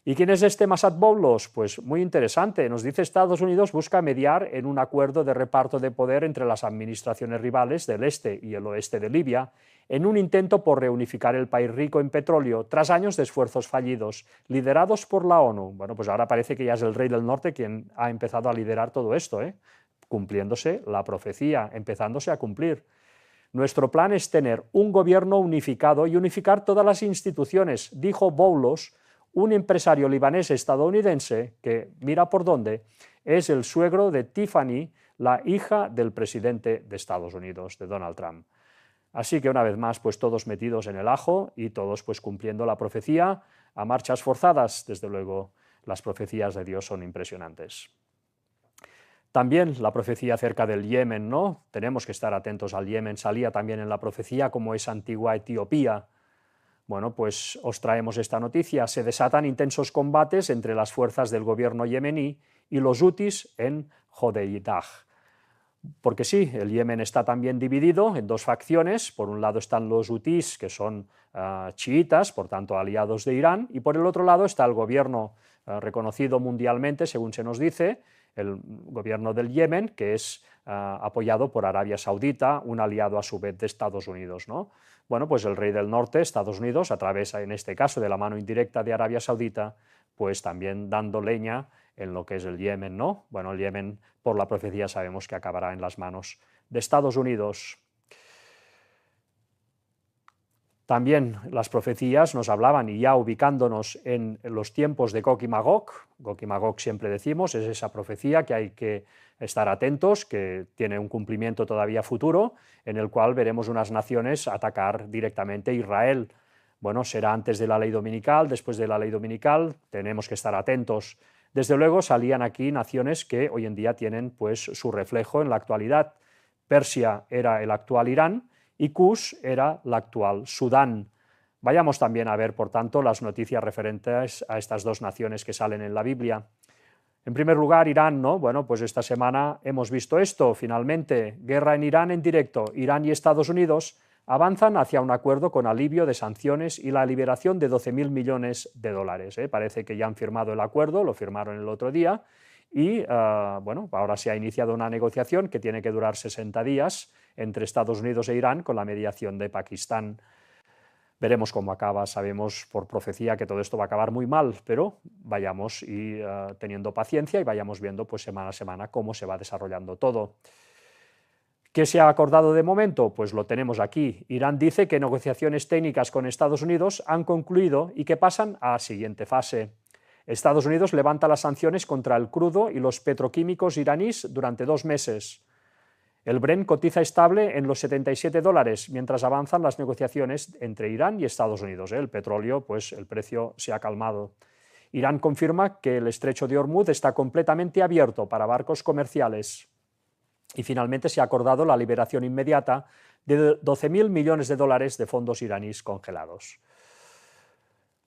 ¿Y quién es este Massad Boulos? Pues muy interesante, nos dice Estados Unidos busca mediar en un acuerdo de reparto de poder entre las administraciones rivales del este y el oeste de Libia, en un intento por reunificar el país rico en petróleo tras años de esfuerzos fallidos, liderados por la ONU. Bueno, pues ahora parece que ya es el rey del norte quien ha empezado a liderar todo esto, cumpliéndose la profecía, empezándose a cumplir. Nuestro plan es tener un gobierno unificado y unificar todas las instituciones, dijo Boulos, un empresario libanés estadounidense que, mira por dónde, es el suegro de Tiffany, la hija del presidente de Estados Unidos, de Donald Trump. Así que una vez más, pues todos metidos en el ajo y todos pues cumpliendo la profecía a marchas forzadas. Desde luego, las profecías de Dios son impresionantes. También la profecía acerca del Yemen, ¿no? Tenemos que estar atentos al Yemen. Salía también en la profecía como esa antigua Etiopía. Bueno, pues os traemos esta noticia. Se desatan intensos combates entre las fuerzas del gobierno yemení y los hutis en Hodeidah. Porque sí, el Yemen está también dividido en dos facciones. Por un lado están los hutíes, que son chiitas, por tanto aliados de Irán, y por el otro lado está el gobierno reconocido mundialmente, según se nos dice, el gobierno del Yemen, que es apoyado por Arabia Saudita, un aliado a su vez de Estados Unidos, ¿no? Bueno, pues el rey del norte, Estados Unidos, a través, en este caso, de la mano indirecta de Arabia Saudita, pues también dando leña en lo que es el Yemen, ¿no? Bueno, el Yemen, por la profecía, sabemos que acabará en las manos de Estados Unidos. También las profecías nos hablaban, y ya ubicándonos en los tiempos de Gog y Magog siempre decimos, es esa profecía que hay que estar atentos, que tiene un cumplimiento todavía futuro, en el cual veremos unas naciones atacar directamente a Israel. Bueno, será antes de la ley dominical, después de la ley dominical, tenemos que estar atentos. Desde luego salían aquí naciones que hoy en día tienen pues su reflejo en la actualidad. Persia era el actual Irán, y Kush era la actual Sudán. Vayamos también a ver, por tanto, las noticias referentes a estas dos naciones que salen en la Biblia. En primer lugar, Irán, ¿no? Bueno, pues esta semana hemos visto esto, finalmente, guerra en Irán en directo. Irán y Estados Unidos avanzan hacia un acuerdo con alivio de sanciones y la liberación de 12.000 millones de dólares. Parece que ya han firmado el acuerdo, lo firmaron el otro día, y bueno, ahora se ha iniciado una negociación que tiene que durar 60 días entre Estados Unidos e Irán con la mediación de Pakistán. Veremos cómo acaba, sabemos por profecía que todo esto va a acabar muy mal, pero vayamos teniendo paciencia y vayamos viendo pues semana a semana cómo se va desarrollando todo. ¿Qué se ha acordado de momento? Pues lo tenemos aquí. Irán dice que negociaciones técnicas con Estados Unidos han concluido y que pasan a la siguiente fase. Estados Unidos levanta las sanciones contra el crudo y los petroquímicos iraníes durante 2 meses. El Brent cotiza estable en los $77, mientras avanzan las negociaciones entre Irán y Estados Unidos. El petróleo, pues el precio se ha calmado. Irán confirma que el estrecho de Hormuz está completamente abierto para barcos comerciales. Y finalmente se ha acordado la liberación inmediata de 12.000 millones de dólares de fondos iraníes congelados.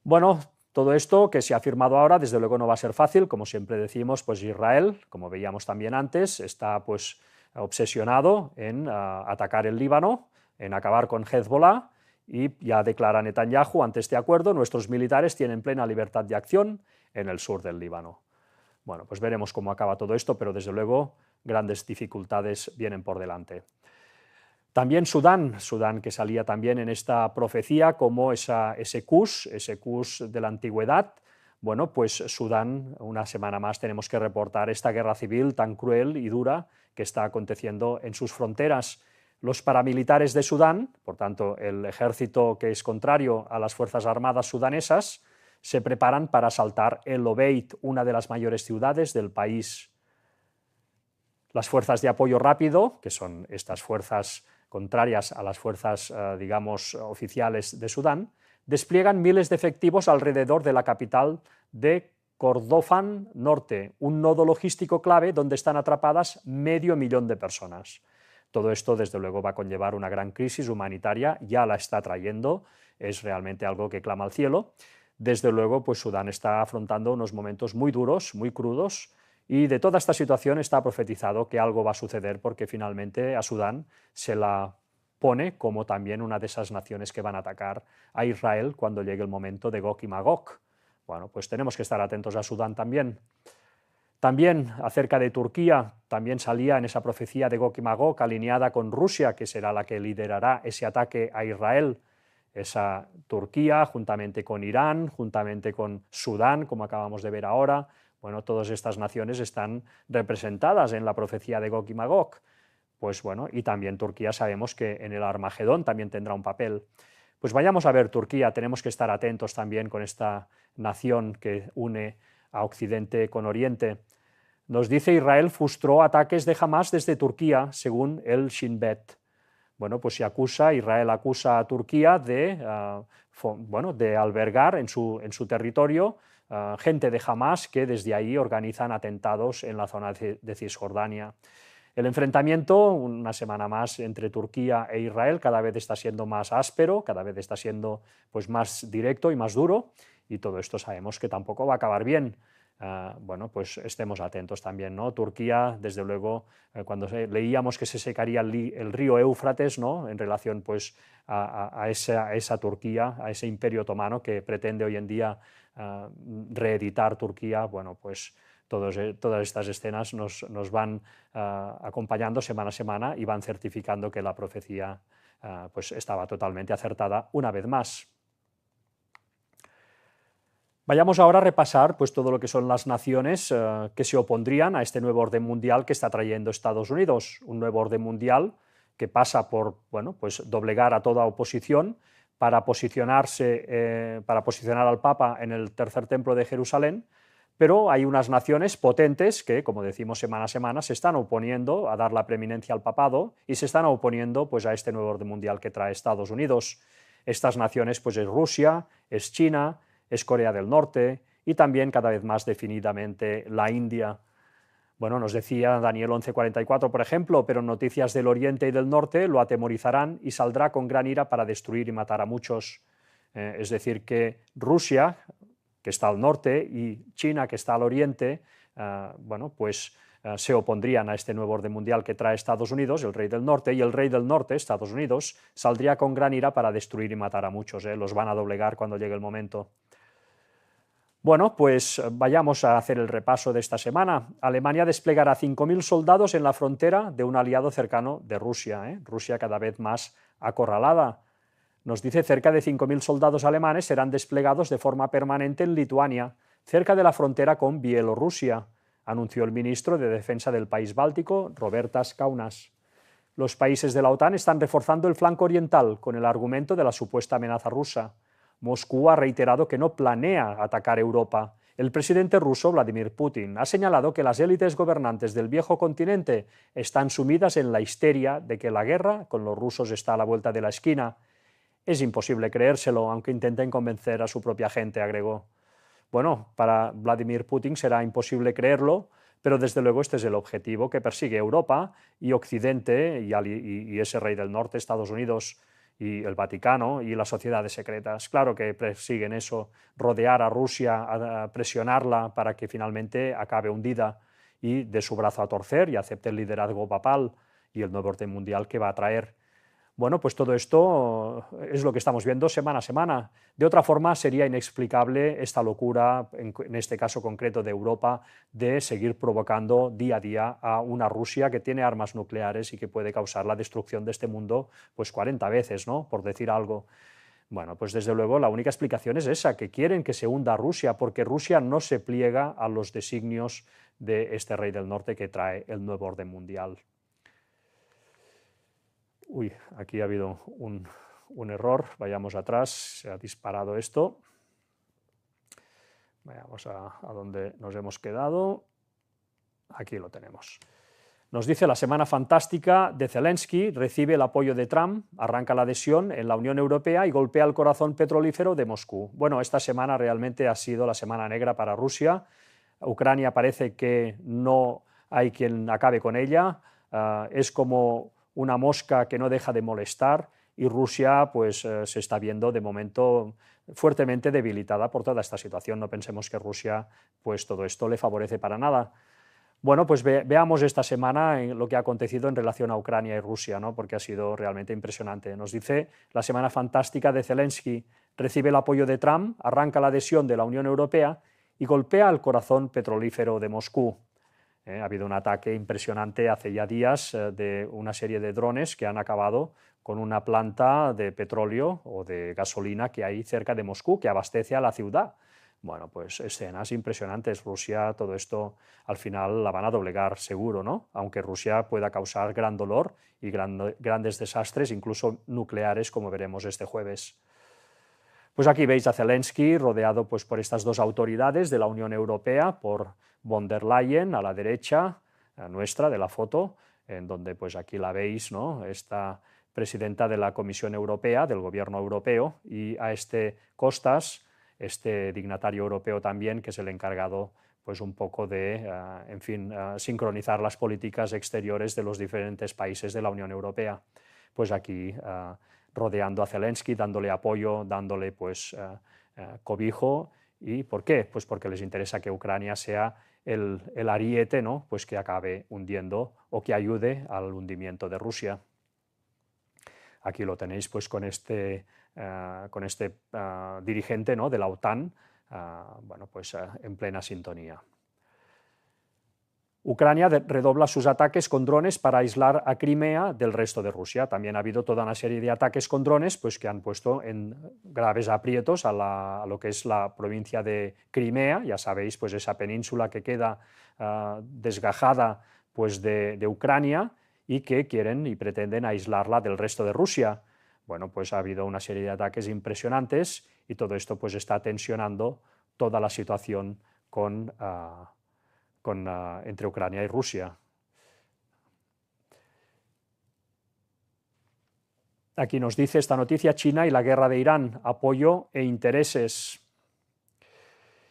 Bueno, todo esto que se ha firmado ahora, desde luego no va a ser fácil, como siempre decimos, pues Israel, como veíamos también antes, está pues obsesionado en atacar el Líbano, en acabar con Hezbollah, y ya declara Netanyahu ante este acuerdo, nuestros militares tienen plena libertad de acción en el sur del Líbano. Bueno, pues veremos cómo acaba todo esto, pero desde luego grandes dificultades vienen por delante. También Sudán que salía también en esta profecía como ese Kush de la antigüedad. Bueno, pues Sudán, una semana más tenemos que reportar esta guerra civil tan cruel y dura que está aconteciendo en sus fronteras. Los paramilitares de Sudán, por tanto el ejército que es contrario a las fuerzas armadas sudanesas, se preparan para asaltar El Obeid, una de las mayores ciudades del país. Las fuerzas de apoyo rápido, que son estas fuerzas contrarias a las fuerzas, digamos, oficiales de Sudán, despliegan miles de efectivos alrededor de la capital de Kordofán Norte, un nodo logístico clave donde están atrapadas 500.000 de personas. Todo esto, desde luego, va a conllevar una gran crisis humanitaria, ya la está trayendo, es realmente algo que clama al cielo. Desde luego, pues Sudán está afrontando unos momentos muy duros, muy crudos, y de toda esta situación está profetizado que algo va a suceder porque finalmente a Sudán se la pone como también una de esas naciones que van a atacar a Israel cuando llegue el momento de Gog y Magog. Bueno, pues tenemos que estar atentos a Sudán también. También acerca de Turquía, también salía en esa profecía de Gog y Magog alineada con Rusia, que será la que liderará ese ataque a Israel. Esa Turquía, juntamente con Irán, juntamente con Sudán, como acabamos de ver ahora. Bueno, todas estas naciones están representadas en la profecía de Gog y Magog. Pues bueno, y también Turquía sabemos que en el Armagedón también tendrá un papel. Pues vayamos a ver Turquía, tenemos que estar atentos también con esta nación que une a Occidente con Oriente. Nos dice Israel frustró ataques de Hamas desde Turquía, según el Shin Bet. Bueno, pues Israel acusa a Turquía de albergar en su territorio gente de Hamas que desde ahí organizan atentados en la zona de Cisjordania. El enfrentamiento, una semana más, entre Turquía e Israel cada vez está siendo más áspero, cada vez está siendo pues, más directo y más duro, y todo esto sabemos que tampoco va a acabar bien. Bueno, pues estemos atentos también, ¿no? Turquía, desde luego, cuando leíamos que se secaría el río Éufrates, ¿no? En relación pues, a esa Turquía, a ese imperio otomano que pretende hoy en día reeditar Turquía, bueno, pues todas estas escenas nos van acompañando semana a semana y van certificando que la profecía pues estaba totalmente acertada una vez más. Vayamos ahora a repasar pues, todo lo que son las naciones que se opondrían a este nuevo orden mundial que está trayendo Estados Unidos, un nuevo orden mundial que pasa por bueno, pues, doblegar a toda oposición para posicionar al Papa en el tercer templo de Jerusalén, pero hay unas naciones potentes que, como decimos semana a semana, se están oponiendo a dar la preeminencia al papado y se están oponiendo pues, a este nuevo orden mundial que trae Estados Unidos. Estas naciones pues, es Rusia, es China, es Corea del Norte y también cada vez más definidamente la India. Bueno, nos decía Daniel 11:44, por ejemplo, pero noticias del Oriente y del Norte lo atemorizarán y saldrá con gran ira para destruir y matar a muchos. Es decir, que Rusia, que está al norte, y China, que está al oriente, bueno, pues se opondrían a este nuevo orden mundial que trae Estados Unidos, el rey del norte, y el rey del norte, Estados Unidos, saldría con gran ira para destruir y matar a muchos. Los van a doblegar cuando llegue el momento. Bueno, pues vayamos a hacer el repaso de esta semana. Alemania desplegará 5.000 soldados en la frontera de un aliado cercano de Rusia. Rusia cada vez más acorralada. Nos dice cerca de 5.000 soldados alemanes serán desplegados de forma permanente en Lituania, cerca de la frontera con Bielorrusia, anunció el ministro de Defensa del país báltico, Robertas Kaunas. Los países de la OTAN están reforzando el flanco oriental con el argumento de la supuesta amenaza rusa. Moscú ha reiterado que no planea atacar Europa. El presidente ruso, Vladimir Putin, ha señalado que las élites gobernantes del viejo continente están sumidas en la histeria de que la guerra con los rusos está a la vuelta de la esquina. Es imposible creérselo, aunque intenten convencer a su propia gente, agregó. Bueno, para Vladimir Putin será imposible creerlo, pero desde luego este es el objetivo que persigue Europa y Occidente y ese rey del norte, Estados Unidos, y el Vaticano y las sociedades secretas. Claro que persiguen eso, rodear a Rusia, a presionarla para que finalmente acabe hundida y dé su brazo a torcer y acepte el liderazgo papal y el nuevo orden mundial que va a traer. Bueno, pues todo esto es lo que estamos viendo semana a semana. De otra forma, sería inexplicable esta locura, en este caso concreto de Europa, de seguir provocando día a día a una Rusia que tiene armas nucleares y que puede causar la destrucción de este mundo pues 40 veces, ¿no? Por decir algo. Bueno, pues desde luego la única explicación es esa, que quieren que se hunda Rusia, porque Rusia no se pliega a los designios de este rey del norte que trae el nuevo orden mundial. Uy, aquí ha habido un error, vayamos atrás, se ha disparado esto. Vayamos a donde nos hemos quedado. Aquí lo tenemos. Nos dice la semana fantástica de Zelensky, recibe el apoyo de Trump, arranca la adhesión en la Unión Europea y golpea el corazón petrolífero de Moscú. Bueno, esta semana realmente ha sido la semana negra para Rusia. Ucrania parece que no hay quien acabe con ella. Es como una mosca que no deja de molestar y Rusia pues, se está viendo de momento fuertemente debilitada por toda esta situación. No pensemos que Rusia pues, todo esto le favorece para nada. Bueno, pues veamos esta semana lo que ha acontecido en relación a Ucrania y Rusia, ¿no? Porque ha sido realmente impresionante. Nos dice la semana fantástica de Zelensky, recibe el apoyo de Trump, arranca la adhesión de la Unión Europea y golpea el corazón petrolífero de Moscú. Ha habido un ataque impresionante hace ya días de una serie de drones que han acabado con una planta de petróleo o de gasolina que hay cerca de Moscú, que abastece a la ciudad. Bueno, pues escenas impresionantes. Rusia, todo esto al final la van a doblegar seguro, ¿no? Aunque Rusia pueda causar gran dolor y grandes desastres, incluso nucleares, como veremos este jueves. Pues aquí veis a Zelensky rodeado pues, por estas dos autoridades de la Unión Europea, por von der Leyen a la derecha nuestra de la foto, en donde pues aquí la veis, ¿no? Esta presidenta de la Comisión Europea, del Gobierno Europeo, y a este Costas, este dignatario europeo también, que es el encargado pues un poco de, en fin, sincronizar las políticas exteriores de los diferentes países de la Unión Europea. Pues aquí rodeando a Zelensky, dándole apoyo, dándole pues cobijo. ¿Y por qué? Pues porque les interesa que Ucrania sea el ariete, ¿no? Pues que acabe hundiendo o que ayude al hundimiento de Rusia. Aquí lo tenéis pues con este dirigente, ¿no? De la OTAN, bueno, pues en plena sintonía. Ucrania redobla sus ataques con drones para aislar a Crimea del resto de Rusia. También ha habido toda una serie de ataques con drones pues, que han puesto en graves aprietos a lo que es la provincia de Crimea, ya sabéis, pues esa península que queda desgajada pues, de Ucrania y que quieren y pretenden aislarla del resto de Rusia. Bueno, pues ha habido una serie de ataques impresionantes y todo esto pues, está tensionando toda la situación entre Ucrania y Rusia. Aquí nos dice esta noticia: China y la guerra de Irán, apoyo e intereses.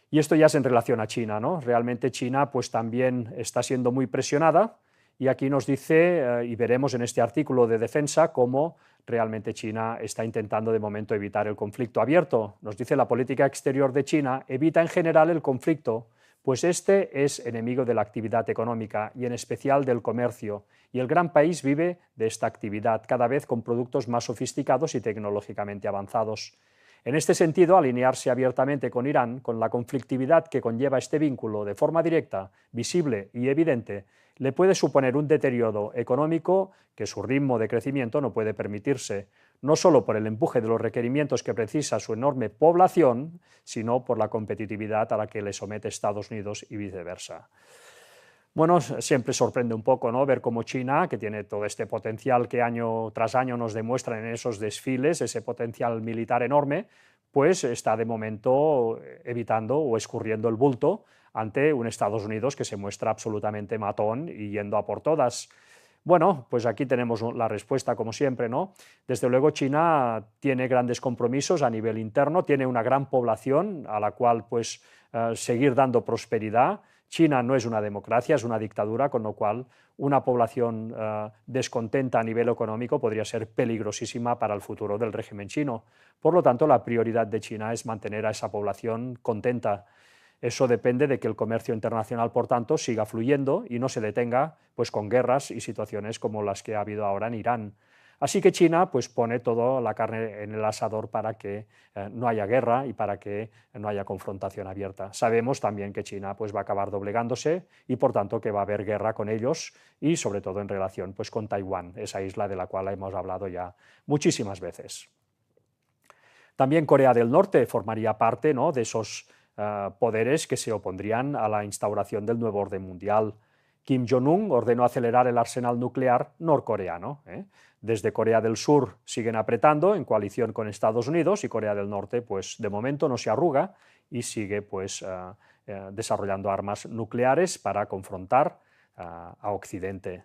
Y esto ya es en relación a China, ¿no? Realmente China pues también está siendo muy presionada, y aquí nos dice, y veremos en este artículo de defensa, cómo realmente China está intentando de momento evitar el conflicto abierto. Nos dice: la política exterior de China evita en general el conflicto, pues este es enemigo de la actividad económica y en especial del comercio, y el gran país vive de esta actividad, cada vez con productos más sofisticados y tecnológicamente avanzados. En este sentido, alinearse abiertamente con Irán, con la conflictividad que conlleva este vínculo de forma directa, visible y evidente, le puede suponer un deterioro económico que su ritmo de crecimiento no puede permitirse, no solo por el empuje de los requerimientos que precisa su enorme población, sino por la competitividad a la que le somete Estados Unidos y viceversa. Bueno, siempre sorprende un poco, ¿no?, ver cómo China, que tiene todo este potencial que año tras año nos demuestran en esos desfiles, ese potencial militar enorme, pues está de momento evitando o escurriendo el bulto ante un Estados Unidos que se muestra absolutamente matón y yendo a por todas. Bueno, pues aquí tenemos la respuesta, como siempre, ¿no? Desde luego China tiene grandes compromisos a nivel interno, tiene una gran población a la cual pues seguir dando prosperidad. China no es una democracia, es una dictadura, con lo cual una población descontenta a nivel económico podría ser peligrosísima para el futuro del régimen chino. Por lo tanto, la prioridad de China es mantener a esa población contenta. Eso depende de que el comercio internacional, por tanto, siga fluyendo y no se detenga pues, con guerras y situaciones como las que ha habido ahora en Irán. Así que China pues, pone toda la carne en el asador para que no haya guerra y para que no haya confrontación abierta. Sabemos también que China pues, va a acabar doblegándose y por tanto que va a haber guerra con ellos y sobre todo en relación pues, con Taiwán, esa isla de la cual hemos hablado ya muchísimas veces. También Corea del Norte formaría parte, ¿no?, de esos poderes que se opondrían a la instauración del nuevo orden mundial. Kim Jong-un ordenó acelerar el arsenal nuclear norcoreano. Desde Corea del Sur siguen apretando en coalición con Estados Unidos y Corea del Norte, pues de momento no se arruga y sigue pues desarrollando armas nucleares para confrontar a Occidente.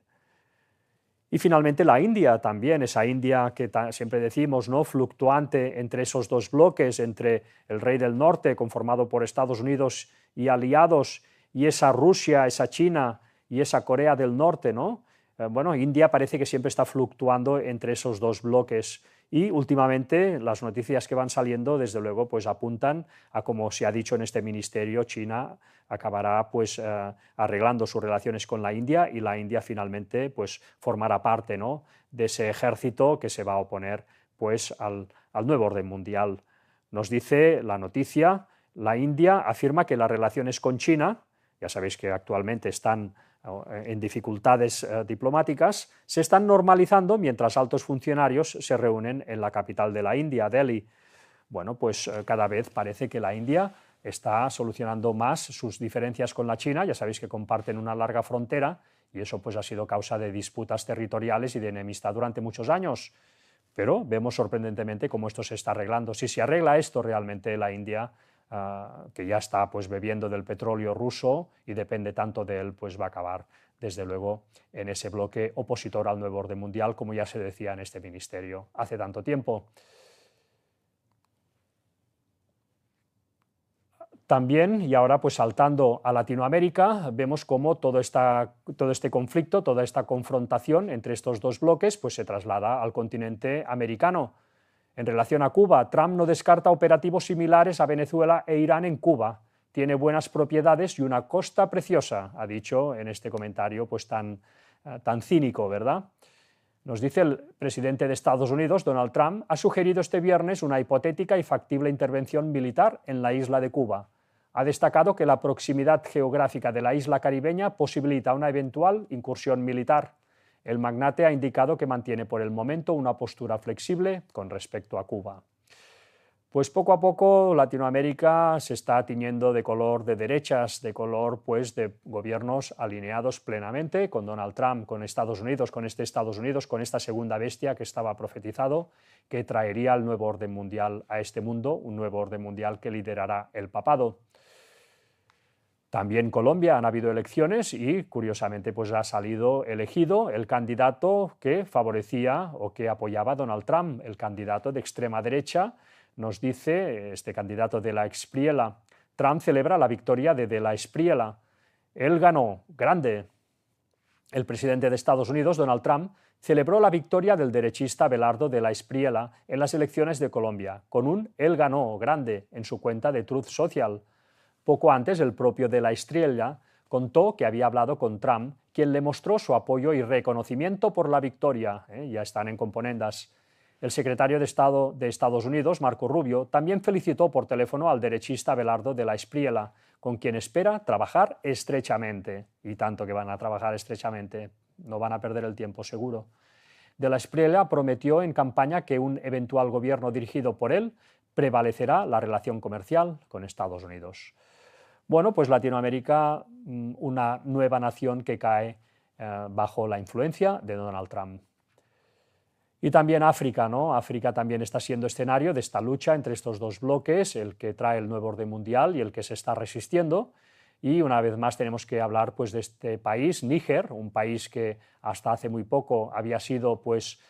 Y finalmente la India también, esa India que siempre decimos, ¿no?, fluctuante entre esos dos bloques, entre el Rey del Norte, conformado por Estados Unidos y aliados, y esa Rusia, esa China y esa Corea del Norte, ¿no? Bueno, India parece que siempre está fluctuando entre esos dos bloques y últimamente las noticias que van saliendo, desde luego, pues apuntan a, como se ha dicho en este ministerio, China acabará pues arreglando sus relaciones con la India y la India finalmente pues formará parte, ¿no?, de ese ejército que se va a oponer pues al nuevo orden mundial. Nos dice la noticia: la India afirma que las relaciones con China, ya sabéis que actualmente están en dificultades diplomáticas, se están normalizando mientras altos funcionarios se reúnen en la capital de la India, Delhi. Bueno, pues cada vez parece que la India está solucionando más sus diferencias con la China. Ya sabéis que comparten una larga frontera y eso pues ha sido causa de disputas territoriales y de enemistad durante muchos años. Pero vemos sorprendentemente cómo esto se está arreglando. Si se arregla esto, realmente la India, que ya está pues bebiendo del petróleo ruso y depende tanto de él, pues va a acabar desde luego en ese bloque opositor al nuevo orden mundial, como ya se decía en este ministerio hace tanto tiempo. También, y ahora pues saltando a Latinoamérica, vemos cómo todo este conflicto, toda esta confrontación entre estos dos bloques pues se traslada al continente americano. En relación a Cuba, Trump no descarta operativos similares a Venezuela e Irán en Cuba. Tiene buenas propiedades y una costa preciosa, ha dicho en este comentario pues tan cínico, ¿verdad? Nos dice el presidente de Estados Unidos, Donald Trump, ha sugerido este viernes una hipotética y factible intervención militar en la isla de Cuba. Ha destacado que la proximidad geográfica de la isla caribeña posibilita una eventual incursión militar. El magnate ha indicado que mantiene por el momento una postura flexible con respecto a Cuba. Pues poco a poco Latinoamérica se está tiñendo de color de derechas, de color pues de gobiernos alineados plenamente con Donald Trump, con Estados Unidos, con esta segunda bestia que estaba profetizado, que traería el nuevo orden mundial a este mundo, un nuevo orden mundial que liderará el papado. También en Colombia han habido elecciones y, curiosamente, pues ha salido elegido el candidato que favorecía o que apoyaba a Donald Trump, el candidato de extrema derecha. Nos dice este candidato de la Espriella. Trump celebra la victoria de la Espriella. Él ganó, grande. El presidente de Estados Unidos, Donald Trump, celebró la victoria del derechista Belardo de la Espriella en las elecciones de Colombia, con un él ganó, grande, en su cuenta de Truth Social. Poco antes, el propio de la Espriella contó que había hablado con Trump, quien le mostró su apoyo y reconocimiento por la victoria. Ya están en componendas. El secretario de Estado de Estados Unidos, Marco Rubio, también felicitó por teléfono al derechista Belardo de la Espriella, con quien espera trabajar estrechamente. Y tanto que van a trabajar estrechamente, no van a perder el tiempo seguro. De la Espriella prometió en campaña que un eventual gobierno dirigido por él prevalecerá la relación comercial con Estados Unidos. Bueno, pues Latinoamérica, una nueva nación que cae bajo la influencia de Donald Trump. Y también África, ¿no? África también está siendo escenario de esta lucha entre estos dos bloques, el que trae el nuevo orden mundial y el que se está resistiendo. Y una vez más tenemos que hablar pues, de este país, Níger, un país que hasta hace muy poco había sido pues,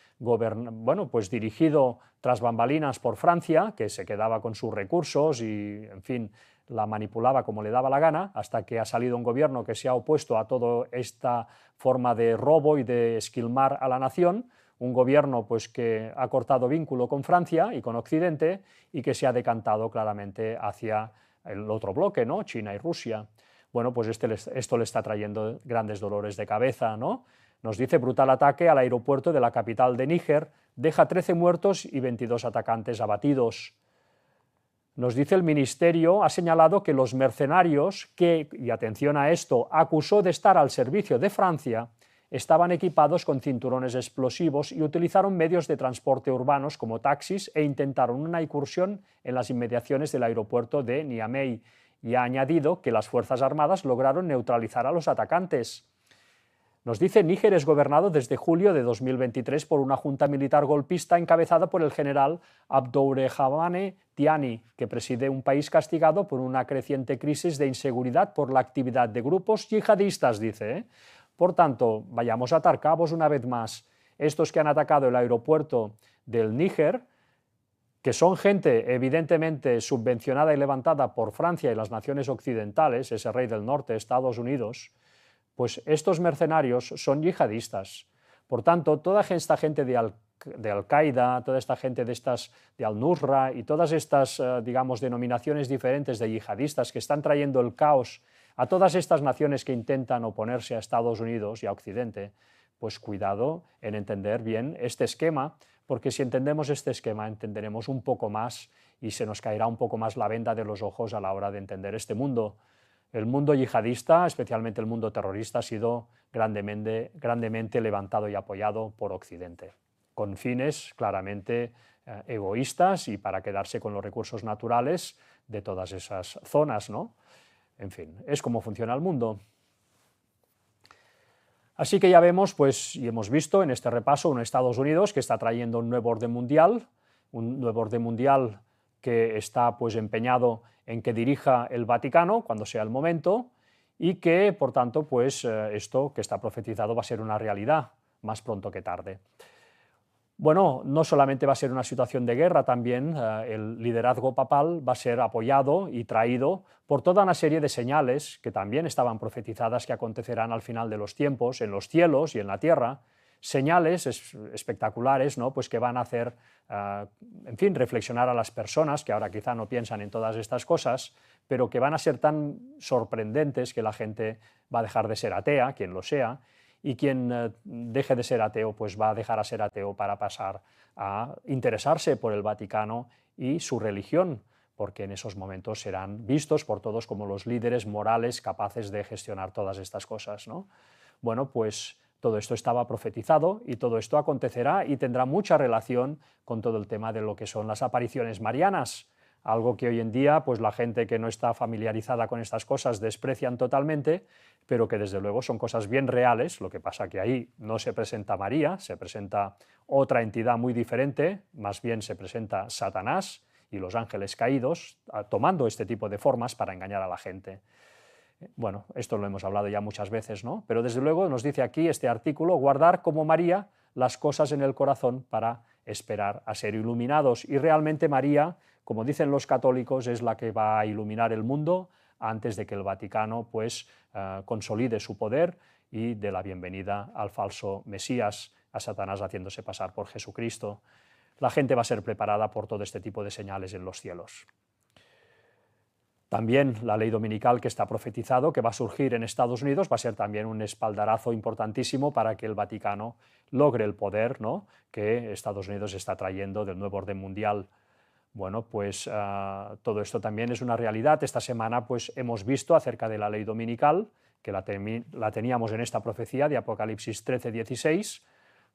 dirigido tras bambalinas por Francia, que se quedaba con sus recursos y, en fin, la manipulaba como le daba la gana, hasta que ha salido un gobierno que se ha opuesto a toda esta forma de robo y de esquilmar a la nación, un gobierno pues, que ha cortado vínculo con Francia y con Occidente y que se ha decantado claramente hacia el otro bloque, ¿no? China y Rusia. Bueno, pues esto le está trayendo grandes dolores de cabeza, ¿no? Nos dice: brutal ataque al aeropuerto de la capital de Níger, deja 13 muertos y 22 atacantes abatidos. Nos dice el Ministerio, ha señalado que los mercenarios que, y atención a esto, acusó de estar al servicio de Francia, estaban equipados con cinturones explosivos y utilizaron medios de transporte urbanos como taxis e intentaron una incursión en las inmediaciones del aeropuerto de Niamey, y ha añadido que las Fuerzas Armadas lograron neutralizar a los atacantes. Nos dice: Níger es gobernado desde julio de 2023 por una junta militar golpista encabezada por el general Abdourahmane Tiani, que preside un país castigado por una creciente crisis de inseguridad por la actividad de grupos yihadistas, dice. Por tanto, vayamos a atar cabos una vez más. Estos que han atacado el aeropuerto del Níger, que son gente evidentemente subvencionada y levantada por Francia y las naciones occidentales, ese rey del norte, Estados Unidos, pues estos mercenarios son yihadistas. Por tanto, toda esta gente de Al-Qaeda, toda esta gente de Al-Nusra y todas estas, digamos, denominaciones diferentes de yihadistas que están trayendo el caos a todas estas naciones que intentan oponerse a Estados Unidos y a Occidente, pues cuidado en entender bien este esquema, porque si entendemos este esquema entenderemos un poco más y se nos caerá un poco más la venda de los ojos a la hora de entender este mundo. El mundo yihadista, especialmente el mundo terrorista, ha sido grandemente levantado y apoyado por Occidente, con fines claramente egoístas y para quedarse con los recursos naturales de todas esas zonas, ¿no? En fin, es como funciona el mundo. Así que ya vemos, pues, y hemos visto en este repaso, un Estados Unidos que está trayendo un nuevo orden mundial que está, pues, empeñado en que dirija el Vaticano cuando sea el momento, y que, por tanto, pues, esto que está profetizado va a ser una realidad más pronto que tarde. Bueno, no solamente va a ser una situación de guerra, también el liderazgo papal va a ser apoyado y traído por toda una serie de señales que también estaban profetizadas que acontecerán al final de los tiempos, en los cielos y en la tierra, señales espectaculares, ¿no? Pues que van a hacer, en fin, reflexionar a las personas que ahora quizá no piensan en todas estas cosas, pero que van a ser tan sorprendentes que la gente va a dejar de ser atea, quien lo sea, y quien deje de ser ateo, pues va a dejar a ser ateo para pasar a interesarse por el Vaticano y su religión, porque en esos momentos serán vistos por todos como los líderes morales capaces de gestionar todas estas cosas, ¿no? Bueno, pues todo esto estaba profetizado y todo esto acontecerá y tendrá mucha relación con todo el tema de lo que son las apariciones marianas, algo que hoy en día pues la gente que no está familiarizada con estas cosas desprecian totalmente, pero que desde luego son cosas bien reales. Lo que pasa que ahí no se presenta María, se presenta otra entidad muy diferente, más bien se presenta Satanás y los ángeles caídos, tomando este tipo de formas para engañar a la gente. Bueno, esto lo hemos hablado ya muchas veces, ¿no? Pero desde luego nos dice aquí este artículo, guardar como María las cosas en el corazón para esperar a ser iluminados. Y realmente María, como dicen los católicos, es la que va a iluminar el mundo antes de que el Vaticano pues consolide su poder y dé la bienvenida al falso Mesías, a Satanás haciéndose pasar por Jesucristo. La gente va a ser preparada por todo este tipo de señales en los cielos. También la ley dominical que está profetizado, que va a surgir en Estados Unidos, va a ser también un espaldarazo importantísimo para que el Vaticano logre el poder, ¿no?, que Estados Unidos está trayendo del nuevo orden mundial. Bueno, pues todo esto también es una realidad. Esta semana pues, hemos visto acerca de la ley dominical, que la teníamos en esta profecía de Apocalipsis 13:16.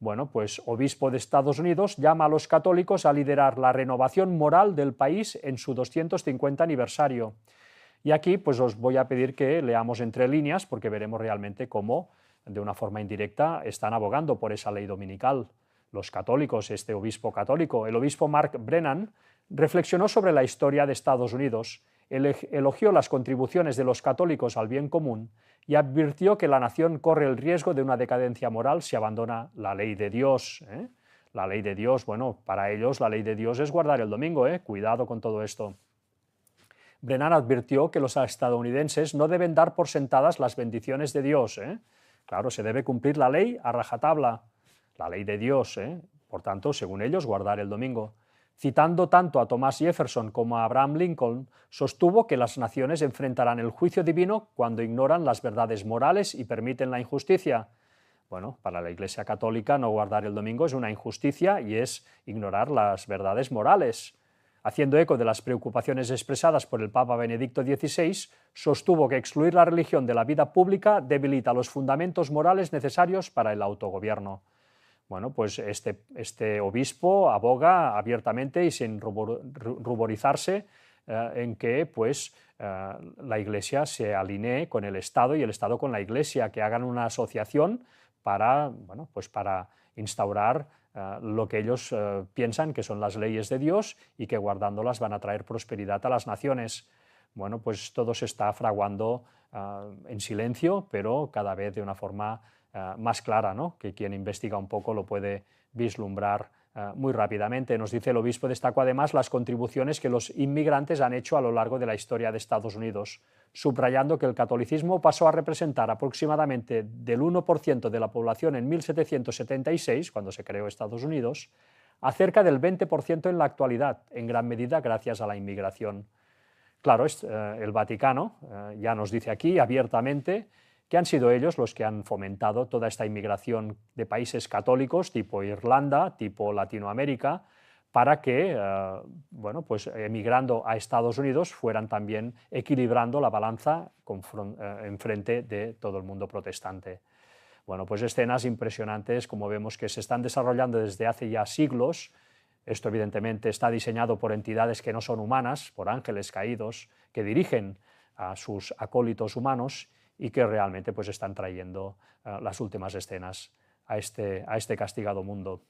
Bueno, pues obispo de Estados Unidos llama a los católicos a liderar la renovación moral del país en su 250 aniversario. Y aquí pues os voy a pedir que leamos entre líneas porque veremos realmente cómo, de una forma indirecta, están abogando por esa ley dominical. Los católicos, este obispo católico, el obispo Mark Brennan, reflexionó sobre la historia de Estados Unidos, elogió las contribuciones de los católicos al bien común y advirtió que la nación corre el riesgo de una decadencia moral si abandona la ley de Dios. La ley de Dios, bueno, para ellos la ley de Dios es guardar el domingo, cuidado con todo esto. Brennan advirtió que los estadounidenses no deben dar por sentadas las bendiciones de Dios. Claro, se debe cumplir la ley a rajatabla, la ley de Dios, por tanto, según ellos, guardar el domingo. Citando tanto a Thomas Jefferson como a Abraham Lincoln, sostuvo que las naciones enfrentarán el juicio divino cuando ignoran las verdades morales y permiten la injusticia. Bueno, para la Iglesia Católica no guardar el domingo es una injusticia y es ignorar las verdades morales. Haciendo eco de las preocupaciones expresadas por el Papa Benedicto XVI, sostuvo que excluir la religión de la vida pública debilita los fundamentos morales necesarios para el autogobierno. Bueno, pues este obispo aboga abiertamente y sin ruborizarse en que pues, la Iglesia se alinee con el Estado y el Estado con la Iglesia, que hagan una asociación para, bueno, pues para instaurar lo que ellos piensan que son las leyes de Dios y que guardándolas van a traer prosperidad a las naciones. Bueno, pues todo se está fraguando en silencio, pero cada vez de una forma más clara, ¿no?, que quien investiga un poco lo puede vislumbrar muy rápidamente. Nos dice el obispo, destacó además las contribuciones que los inmigrantes han hecho a lo largo de la historia de Estados Unidos, subrayando que el catolicismo pasó a representar aproximadamente del 1% de la población en 1776, cuando se creó Estados Unidos, a cerca del 20% en la actualidad, en gran medida gracias a la inmigración. Claro, el Vaticano ya nos dice aquí abiertamente que han sido ellos los que han fomentado toda esta inmigración de países católicos tipo Irlanda, tipo Latinoamérica, para que, bueno, pues emigrando a Estados Unidos fueran también equilibrando la balanza en frente de todo el mundo protestante. Bueno, pues escenas impresionantes, como vemos que se están desarrollando desde hace ya siglos. Esto evidentemente está diseñado por entidades que no son humanas, por ángeles caídos, que dirigen a sus acólitos humanos y que realmente pues están trayendo las últimas escenas a este castigado mundo.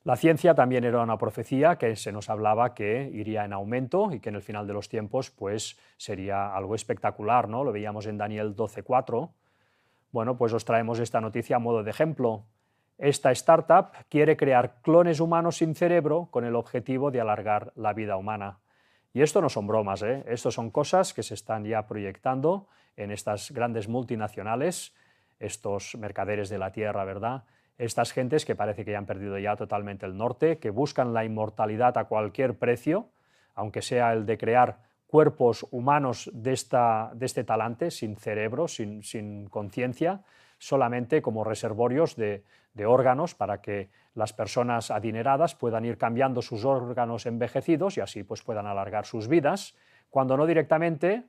La ciencia también era una profecía que se nos hablaba que iría en aumento y que en el final de los tiempos pues sería algo espectacular, ¿no? Lo veíamos en Daniel 12:4. Bueno, pues os traemos esta noticia a modo de ejemplo. Esta startup quiere crear clones humanos sin cerebro con el objetivo de alargar la vida humana. Y esto no son bromas, ¿eh? Esto son cosas que se están ya proyectando en estas grandes multinacionales, estos mercaderes de la tierra, ¿verdad? Estas gentes que parece que ya han perdido ya totalmente el norte, que buscan la inmortalidad a cualquier precio, aunque sea el de crear cuerpos humanos de este talante, sin cerebro, sin conciencia, solamente como reservorios de órganos para que las personas adineradas puedan ir cambiando sus órganos envejecidos y así pues puedan alargar sus vidas, cuando no directamente,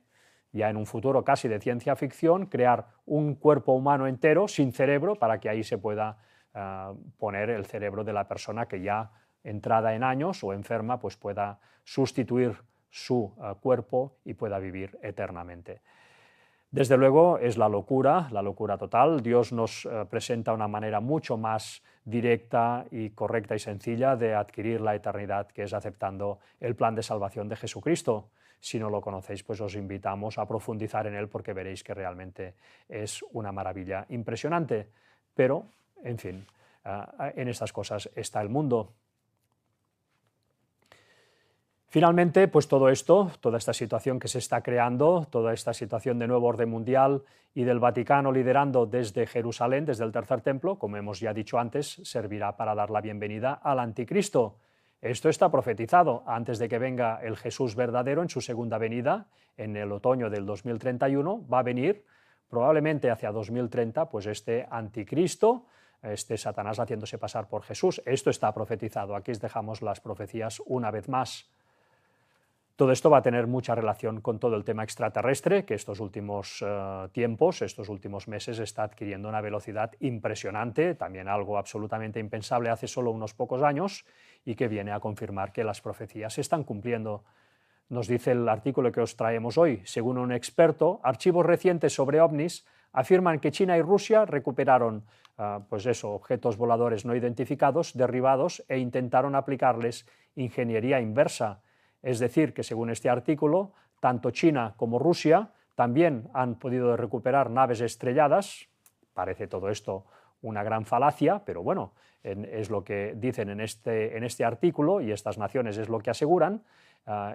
ya en un futuro casi de ciencia ficción, crear un cuerpo humano entero sin cerebro para que ahí se pueda poner el cerebro de la persona que ya entrada en años o enferma pues pueda sustituir su cuerpo y pueda vivir eternamente. Desde luego es la locura total. Dios nos presenta una manera mucho más directa y correcta y sencilla de adquirir la eternidad, que es aceptando el plan de salvación de Jesucristo. Si no lo conocéis, pues os invitamos a profundizar en él porque veréis que realmente es una maravilla impresionante. Pero, en fin, en estas cosas está el mundo. Finalmente, pues todo esto, toda esta situación que se está creando, toda esta situación de nuevo orden mundial y del Vaticano liderando desde Jerusalén, desde el tercer templo, como hemos ya dicho antes, servirá para dar la bienvenida al anticristo. Esto está profetizado antes de que venga el Jesús verdadero en su segunda venida, en el otoño del 2031, va a venir probablemente hacia 2030, pues este anticristo, este Satanás haciéndose pasar por Jesús. Esto está profetizado. Aquí os dejamos las profecías una vez más. Todo esto va a tener mucha relación con todo el tema extraterrestre, que estos últimos tiempos, estos últimos meses, está adquiriendo una velocidad impresionante, también algo absolutamente impensable hace solo unos pocos años, y que viene a confirmar que las profecías se están cumpliendo. Nos dice el artículo que os traemos hoy. Según un experto, archivos recientes sobre ovnis afirman que China y Rusia recuperaron objetos voladores no identificados, derribados, e intentaron aplicarles ingeniería inversa. Es decir, que según este artículo, tanto China como Rusia también han podido recuperar naves estrelladas. Parece todo esto una gran falacia, pero bueno, es lo que dicen en este artículo y estas naciones es lo que aseguran,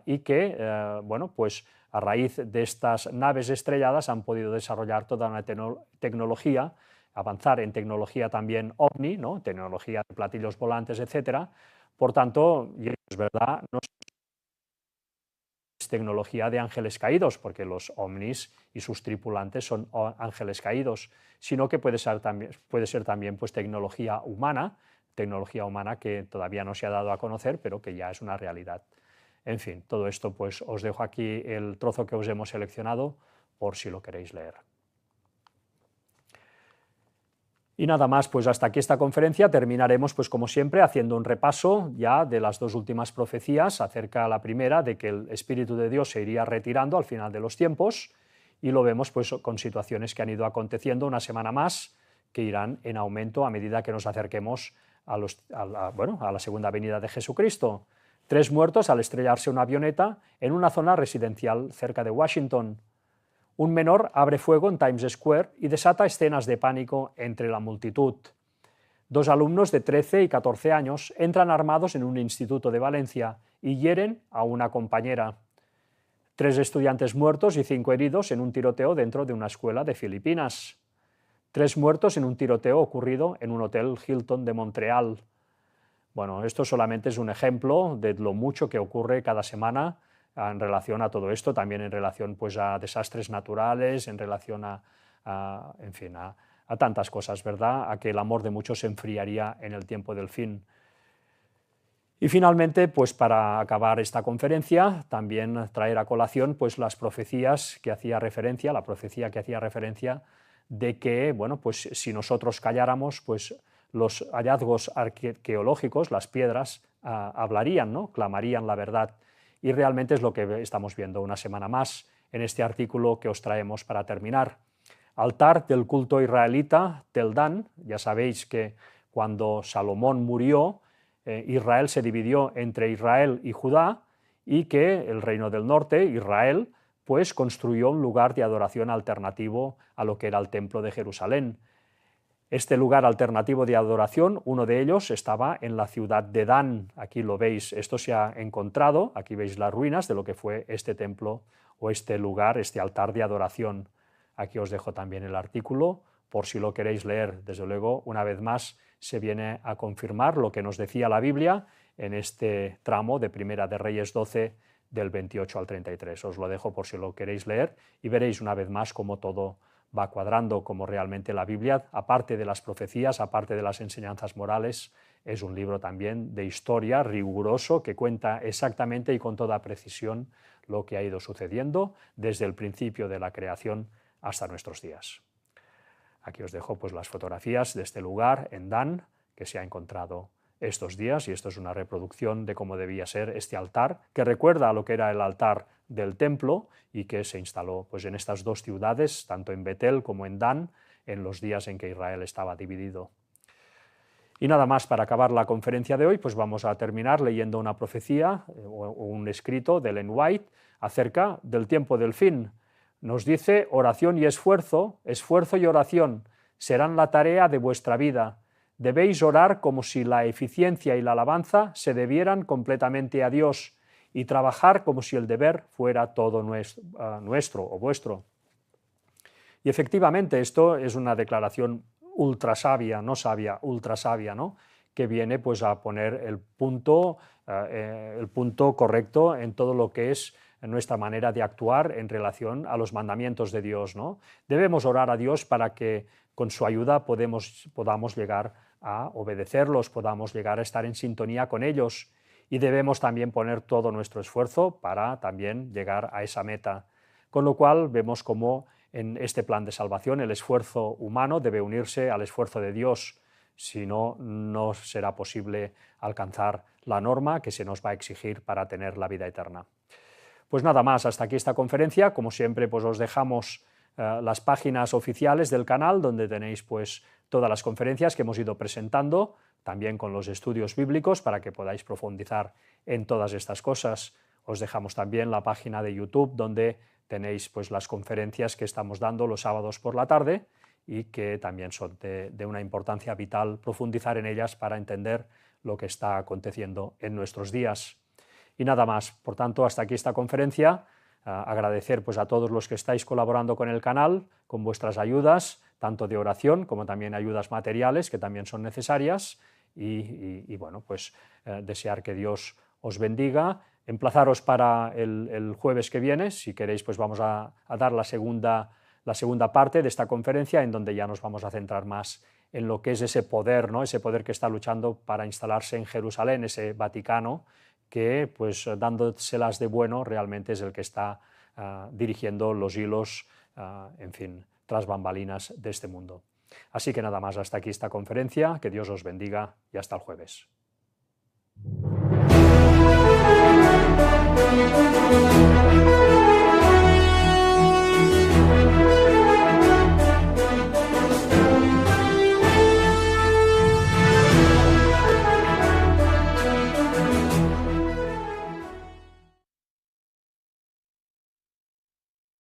y que, pues a raíz de estas naves estrelladas han podido desarrollar toda una tecnología, avanzar en tecnología también ovni, ¿no? Tecnología de platillos volantes, etcétera. Por tanto, y es verdad, no es tecnología de ángeles caídos, porque los ovnis y sus tripulantes son ángeles caídos, sino que puede ser también pues, tecnología humana que todavía no se ha dado a conocer, pero que ya es una realidad. En fin, todo esto pues os dejo aquí el trozo que os hemos seleccionado por si lo queréis leer. Y nada más, pues hasta aquí esta conferencia. Terminaremos, pues como siempre, haciendo un repaso ya de las dos últimas profecías acerca de la primera, de que el Espíritu de Dios se iría retirando al final de los tiempos, y lo vemos pues con situaciones que han ido aconteciendo una semana más, que irán en aumento a medida que nos acerquemos a la segunda venida de Jesucristo. 3 muertos al estrellarse una avioneta en una zona residencial cerca de Washington. Un menor abre fuego en Times Square y desata escenas de pánico entre la multitud. 2 alumnos de 13 y 14 años entran armados en un instituto de Valencia y hieren a una compañera. 3 estudiantes muertos y 5 heridos en un tiroteo dentro de una escuela de Filipinas. 3 muertos en un tiroteo ocurrido en un hotel Hilton de Montreal. Bueno, esto solamente es un ejemplo de lo mucho que ocurre cada semana en relación a todo esto, también en relación pues, a desastres naturales, en relación a tantas cosas, ¿verdad? A que el amor de muchos se enfriaría en el tiempo del fin. Y finalmente, pues para acabar esta conferencia, también traer a colación pues, las profecías que hacía referencia, la profecía que hacía referencia de que, bueno, pues si nosotros calláramos, pues los hallazgos arqueológicos, las piedras, hablarían, ¿no? Clamarían la verdad. Y realmente es lo que estamos viendo una semana más. en este artículo que os traemos para terminar. Altar del culto israelita Tel Dan. Ya sabéis que cuando Salomón murió, Israel se dividió entre Israel y Judá, y que el reino del norte, Israel, pues construyó un lugar de adoración alternativo a lo que era el templo de Jerusalén. Este lugar alternativo de adoración, uno de ellos estaba en la ciudad de Dan. Aquí lo veis, esto se ha encontrado, aquí veis las ruinas de lo que fue este templo o este lugar, este altar de adoración. Aquí os dejo también el artículo, por si lo queréis leer. Desde luego, una vez más, se viene a confirmar lo que nos decía la Biblia en este tramo de Primera de Reyes 12, del 28 al 33. Os lo dejo por si lo queréis leer y veréis una vez más cómo todo va cuadrando, como realmente la Biblia, aparte de las profecías, aparte de las enseñanzas morales, es un libro también de historia riguroso que cuenta exactamente y con toda precisión lo que ha ido sucediendo desde el principio de la creación hasta nuestros días. Aquí os dejo pues las fotografías de este lugar en Dan que se ha encontrado estos días, y esto es una reproducción de cómo debía ser este altar, que recuerda a lo que era el altar del templo y que se instaló pues en estas dos ciudades, tanto en Betel como en Dan, en los días en que Israel estaba dividido. Y nada más, para acabar la conferencia de hoy, pues vamos a terminar leyendo una profecía o un escrito de Ellen White acerca del tiempo del fin. Nos dice: oración y esfuerzo, esfuerzo y oración serán la tarea de vuestra vida. Debéis orar como si la eficiencia y la alabanza se debieran completamente a Dios, y trabajar como si el deber fuera todo nuestro o vuestro. Y efectivamente esto es una declaración ultra sabia, no sabia, ultra sabia, ¿no?, que viene pues a poner el punto correcto en todo lo que es nuestra manera de actuar en relación a los mandamientos de Dios, ¿no? Debemos orar a Dios para que con su ayuda podamos llegar a obedecerlos, podamos llegar a estar en sintonía con ellos, y debemos también poner todo nuestro esfuerzo para también llegar a esa meta. Con lo cual vemos cómo en este plan de salvación el esfuerzo humano debe unirse al esfuerzo de Dios, si no, no será posible alcanzar la norma que se nos va a exigir para tener la vida eterna. Pues nada más, hasta aquí esta conferencia. Como siempre, pues os dejamos las páginas oficiales del canal, donde tenéis pues todas las conferencias que hemos ido presentando, también con los estudios bíblicos para que podáis profundizar en todas estas cosas. Os dejamos también la página de YouTube, donde tenéis pues las conferencias que estamos dando los sábados por la tarde, y que también son de una importancia vital profundizar en ellas para entender lo que está aconteciendo en nuestros días. Y nada más, por tanto, hasta aquí esta conferencia. Agradecer pues a todos los que estáis colaborando con el canal, con vuestras ayudas, tanto de oración como también ayudas materiales, que también son necesarias, y bueno, pues desear que Dios os bendiga. Emplazaros para el jueves que viene. Si queréis, pues vamos a dar la segunda parte de esta conferencia, en donde ya nos vamos a centrar más en lo que es ese poder, ¿no?, ese poder que está luchando para instalarse en Jerusalén, ese Vaticano, que pues dándoselas de bueno realmente es el que está dirigiendo los hilos, en fin, tras bambalinas de este mundo. Así que nada más, hasta aquí esta conferencia, que Dios os bendiga y hasta el jueves.